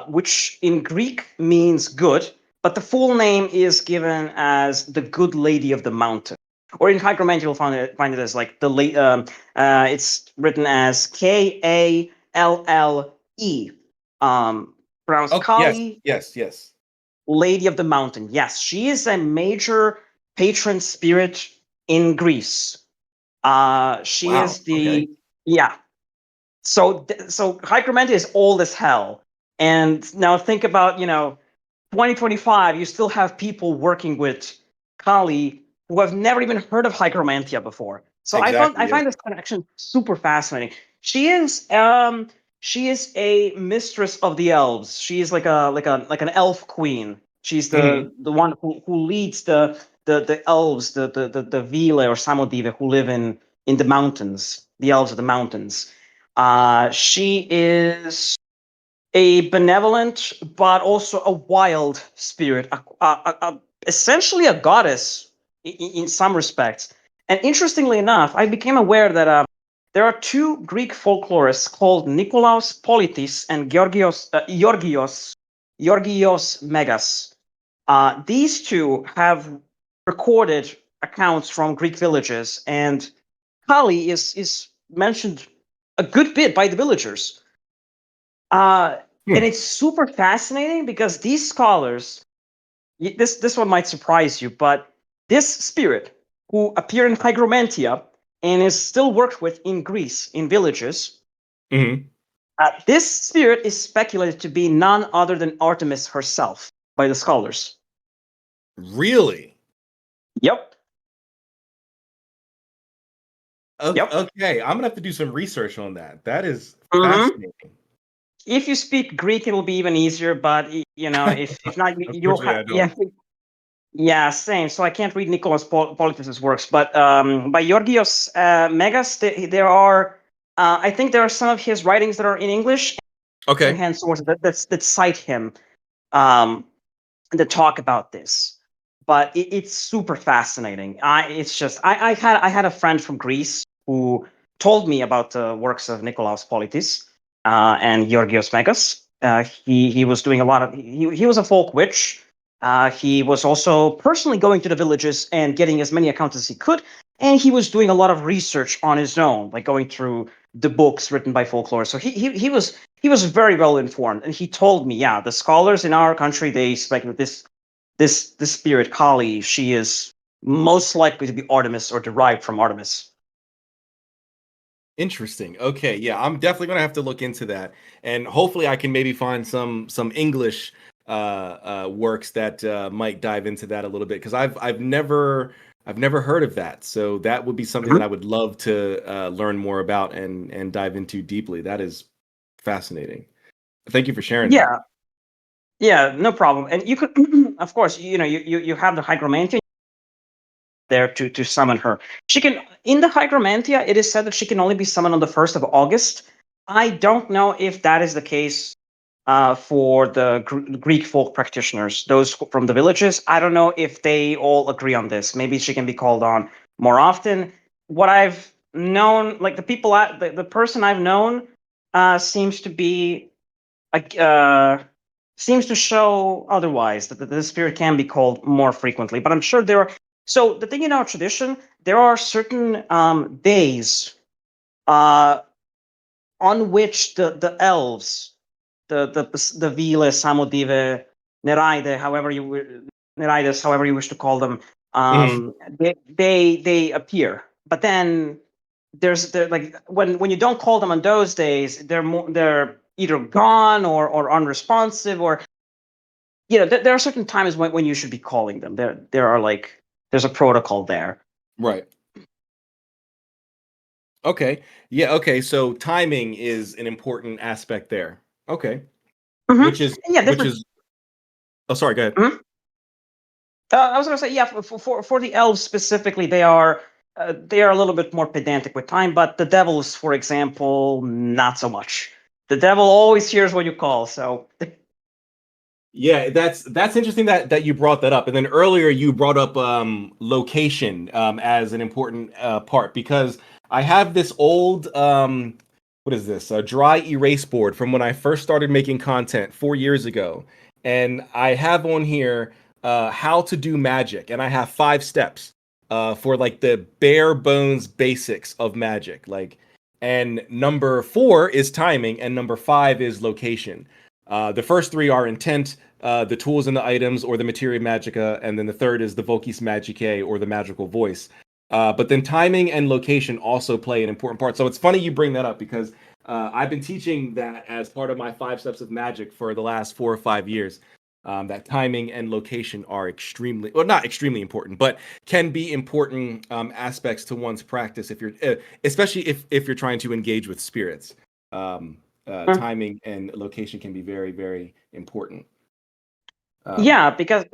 which in Greek means good, but the full name is given as the Good Lady of the Mountain. Or in Hygromantia, you'll find it as like it's written as Kalle, pronounced Oh, yes, Kali, yes. Lady of the Mountain. Yes, she is a major patron spirit in Greece. She Wow. is Okay. yeah. So Hygromantia is old as hell. And now think about 2025. You still have people working with Kali who have never even heard of Hygromantia before. So Exactly. I Yes. find this connection super fascinating. She is a mistress of the elves. She is like an elf queen. She's Hmm. the one who leads the elves, the Vile or Samodive who live in the mountains, the elves of the mountains. She is a benevolent but also a wild spirit, essentially a goddess in some respects. And interestingly enough, I became aware that there are two Greek folklorists called Nikolaos Politis and Georgios Megas. These two have recorded accounts from Greek villages, and Kali is mentioned a good bit by the villagers. Uh, and Hmm. it's super fascinating because these scholars, this one might surprise you, but this spirit who appeared in Hygromantia and is still worked with in Greece in villages, Hmm. this spirit is speculated to be none other than Artemis herself by the scholars. Really? Yep. Yep. Okay. I'm gonna have to do some research on that. That is Hmm. fascinating. If you speak Greek, it will be even easier. But if not, you'll Unfortunately, have I yeah. don't. Yeah, same. So I can't read Nicholas Politis's works, but by Georgios Megas, there are, I think there are some of his writings that are in English, and Okay. hand sources that cite him, um, that talk about this. But it's super fascinating. I had a friend from Greece who told me about the works of Nikolaos Politis and Georgios Megas. He was doing a lot of he was a folk witch. He was also personally going to the villages and getting as many accounts as he could, and he was doing a lot of research on his own, like going through the books written by folklore. So he was very well informed, and he told me, yeah, the scholars in our country, they speculate this spirit Kali, she is most likely to be Artemis or derived from Artemis. Interesting. Okay, yeah, I'm definitely gonna have to look into that, and hopefully, I can maybe find some English works that might dive into that a little bit because I've never heard of that. So that would be something that Mhm. I would love to learn more about and dive into deeply. That is fascinating. Thank you for sharing that. Yeah, yeah, no problem. And you could, of course, you have the Hygromantia there to summon her. She can in the Hygromantia. It is said that she can only be summoned on the 1st of August. I don't know if that is the case for the Greek folk practitioners, those from the villages. I don't know if they all agree on this. Maybe she can be called on more often. What I've known, like the person I've known, seems to be uh, seems to show otherwise that the spirit can be called more frequently. But I'm sure there are. So the thing in our tradition, there are certain days uh, on which the elves, the Vile, Samodive, Nereide, Nereides, however you wish to call them, Mhm. they appear. But then they're like when you don't call them on those days, they're either gone or unresponsive, or there are certain times when you should be calling them. There are like there's a protocol there. Right. Okay. Yeah. Okay. So timing is an important aspect there. Okay. Hmm. Which is Yeah, which different. is. Oh, sorry. Go ahead. Mhm. I was gonna say, yeah, for the elves specifically, they are a little bit more pedantic with time, but the devils, for example, not so much. The devil always hears what you call, so Yeah, that's interesting that you brought that up. And then earlier you brought up location as an important part because I have this old what is this? A dry erase board from when I first started making content 4 years ago. And I have on here how to do magic. And I have 5 steps for like the bare bones basics of magic. Like, and number 4 is timing, and number 5 is location. The first 3 are intent, the tools and the items, or the materia magica, and then the third is the vocis magicae, or the magical voice. But then timing and location also play an important part. So it's funny you bring that up because I've been teaching that as part of my 5 steps of magic for the last 4 or 5 years. That timing and location are extremely, well, not extremely important, but can be important aspects to one's practice if you're, especially if you're trying to engage with spirits. Timing and location can be very, very important. Yeah, because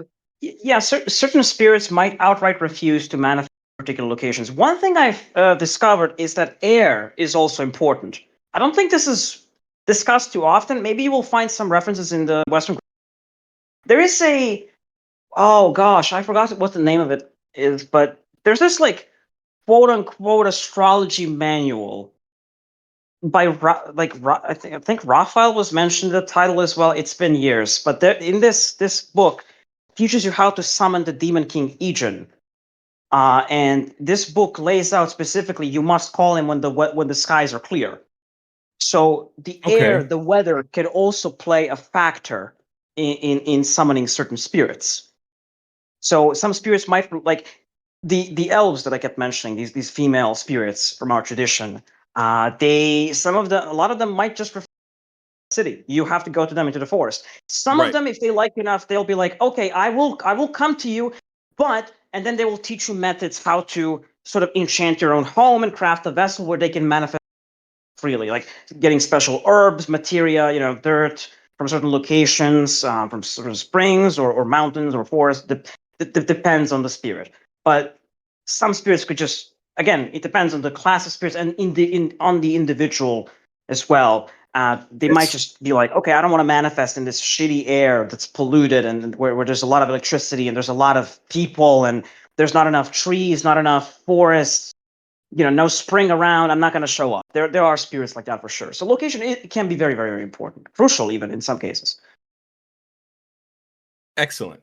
certain spirits might outright refuse to manifest particular locations. One thing I've discovered is that air is also important. I don't think this is discussed too often. Maybe you will find some references in the Western. There is oh gosh, I forgot what the name of it is, but there's this like quote unquote astrology manual by I think Raphael was mentioned in the title as well. It's been years, but there in this book teaches you how to summon the demon king Aegon. And this book lays out specifically you must call him when the skies are clear. So the air, the weather can also play a factor in summoning certain spirits. So some spirits might like the elves that I kept mentioning, these female spirits from our tradition. A lot of them might just prefer the city. You have to go to them into the forest. Some of them, if they like you enough, they'll be like, okay, I will come to you, and then they will teach you methods how to sort of enchant your own home and craft a vessel where they can manifest freely, like getting special herbs, materia, dirt from certain locations, from sort of springs or mountains or forests. Depends on the spirit, but some spirits could just, again, it depends on the class of spirits and on the individual as well. They might just be like, okay, I don't want to manifest in this shitty air that's polluted and where there's a lot of electricity and there's a lot of people and there's not enough trees, not enough forests, no spring around. I'm not going to show up. There are spirits like that for sure. So location, it can be very, very, very important, crucial even in some cases. Excellent.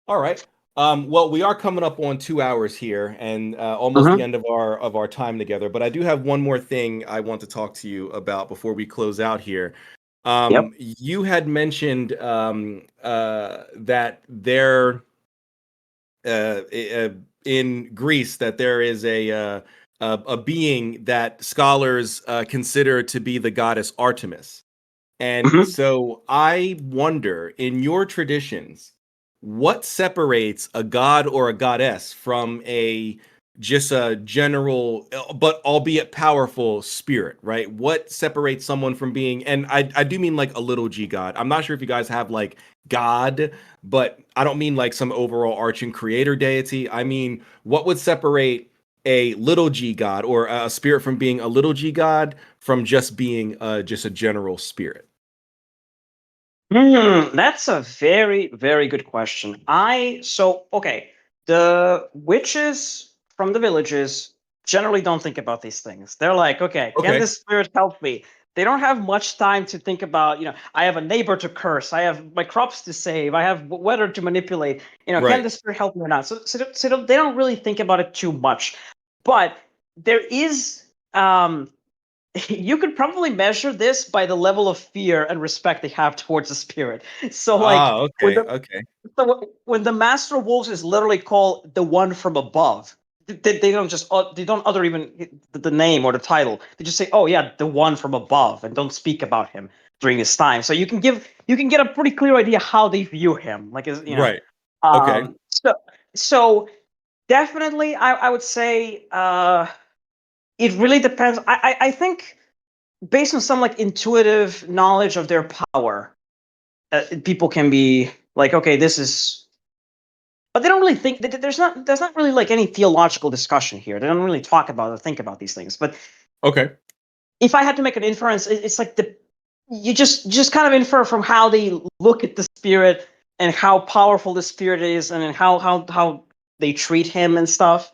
All right. Well, we are coming up on 2 hours here and almost the end of our time together. But I do have one more thing I want to talk to you about before we close out here. You had mentioned that there in Greece that there is a being that scholars consider to be the goddess Artemis. And so I wonder, in your traditions, what separates a god or a goddess from just a general but albeit powerful spirit, right? What separates someone from being, and I do mean like a little g god. I'm not sure if you guys have like god, but I don't mean like some overall arching creator deity. I mean, what would separate a little g god or a spirit from being a little g god from just being just a general spirit? That's a very, very good question. Okay, the witches from the villages generally don't think about these things. They're like, okay, can this spirit help me? They don't have much time to think about, I have a neighbor to curse, I have my crops to save, I have weather to manipulate. Can the spirit help me or not? So they don't really think about it too much. But there is you could probably measure this by the level of fear and respect they have towards the spirit. So, like, when the master of wolves is literally called the one from above, they don't just they don't utter even the name or the title. They just say, "Oh yeah, the one from above," and don't speak about him during his time. So you can get a pretty clear idea how they view him. Like, Right. So definitely, I would say. It really depends. I think based on some like intuitive knowledge of their power, people can be like, okay, this is. But they don't really think. There's not really like any theological discussion here. They don't really talk about or think about these things. But if I had to make an inference, it's like you just kind of infer from how they look at the spirit and how powerful the spirit is and how they treat him and stuff.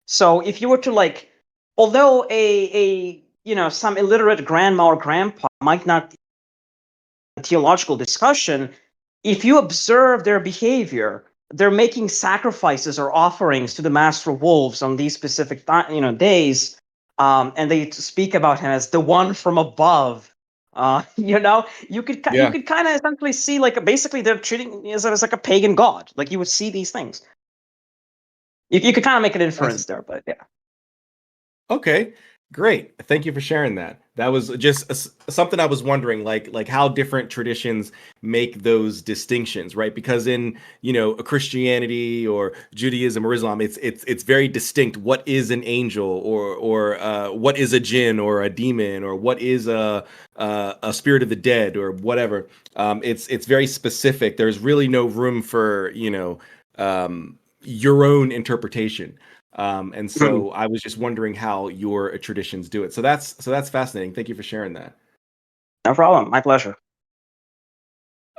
So if you were to like, although a some illiterate grandma or grandpa might not be a theological discussion. If you observe their behavior, they're making sacrifices or offerings to the master wolves on these specific days, and they speak about him as the one from above. You Yeah. could kind of essentially see, like, basically they're treating him as like a pagan god. Like, you would see these things. You could kind of make an inference there, but yeah. Okay, great. Thank you for sharing that. That was just something I was wondering, like how different traditions make those distinctions, right? Because in a Christianity or Judaism or Islam, it's very distinct. What is an angel, or what is a jinn or a demon, or what is a spirit of the dead, or whatever. It's very specific. There's really no room for your own interpretation. And so I was just wondering how your traditions do it. So that's fascinating. Thank you for sharing that. No problem. My pleasure.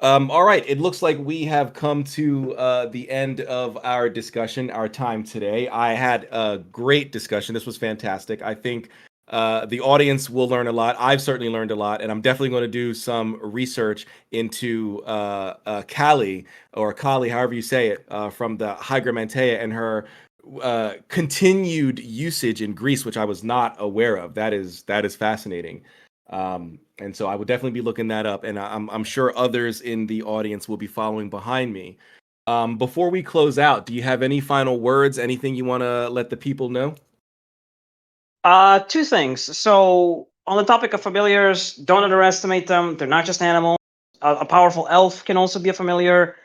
All right. It looks like we have come to the end of our discussion, our time today. I had a great discussion. This was fantastic. I think the audience will learn a lot. I've certainly learned a lot, and I'm definitely going to do some research into Kali, or Kali, however you say it, from the Hygromantea, and her continued usage in Greece, which I was not aware of. That is fascinating. And so I would definitely be looking that up, and I'm sure others in the audience will be following behind me. Before we close out, do you have any final words? Anything you want to let the people know? Two things. So, on the topic of familiars, don't underestimate them. They're not just animals. A powerful elf can also be a familiar.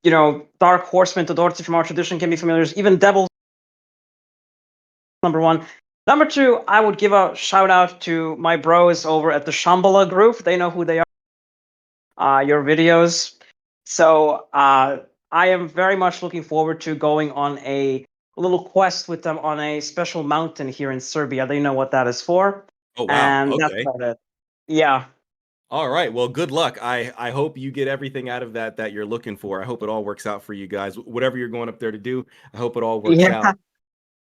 Dark horsemen to Dorothy from our tradition can be familiars. Even devils. Number one. Number two, I would give a shout out to my bros over at the Shambhala group. They know who they are. Your videos. So I am very much looking forward to going on a little quest with them on a special mountain here in Serbia. They know what that is for. Oh wow. And that's Okay. about it. Yeah. All right. Well, good luck. I hope you get everything out of that you're looking for. I hope it all works out for you guys. Whatever you're going up there to do, I hope it all works Yeah. out.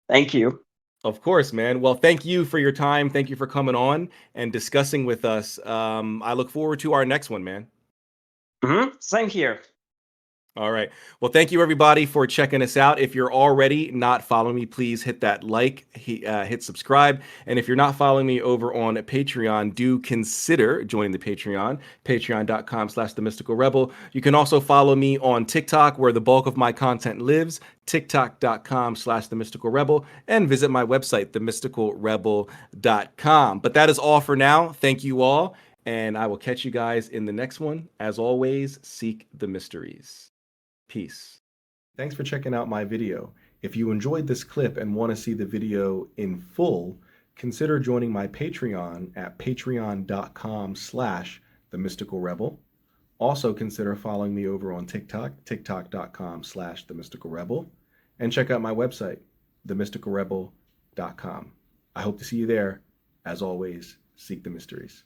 Thank you. Of course, man. Well, thank you for your time. Thank you for coming on and discussing with us. I look forward to our next one, man. Same here. All right. Well, thank you everybody for checking us out. If you're already not following me, please hit that like, hit subscribe. And if you're not following me over on Patreon, do consider joining the Patreon, patreon.com/the mystical rebel. You can also follow me on TikTok, where the bulk of my content lives, tiktok.com/the mystical rebel, and visit my website, themysticalrebel.com. But that is all for now. Thank you all. And I will catch you guys in the next one. As always, seek the mysteries. Peace. Thanks for checking out my video. If you enjoyed this clip and want to see the video in full, consider joining my Patreon at patreon.com/the mystical rebel. Also consider following me over on TikTok, tiktok.com/the mystical rebel, and check out my website, themysticalrebel.com. I hope to see you there. As always, seek the mysteries.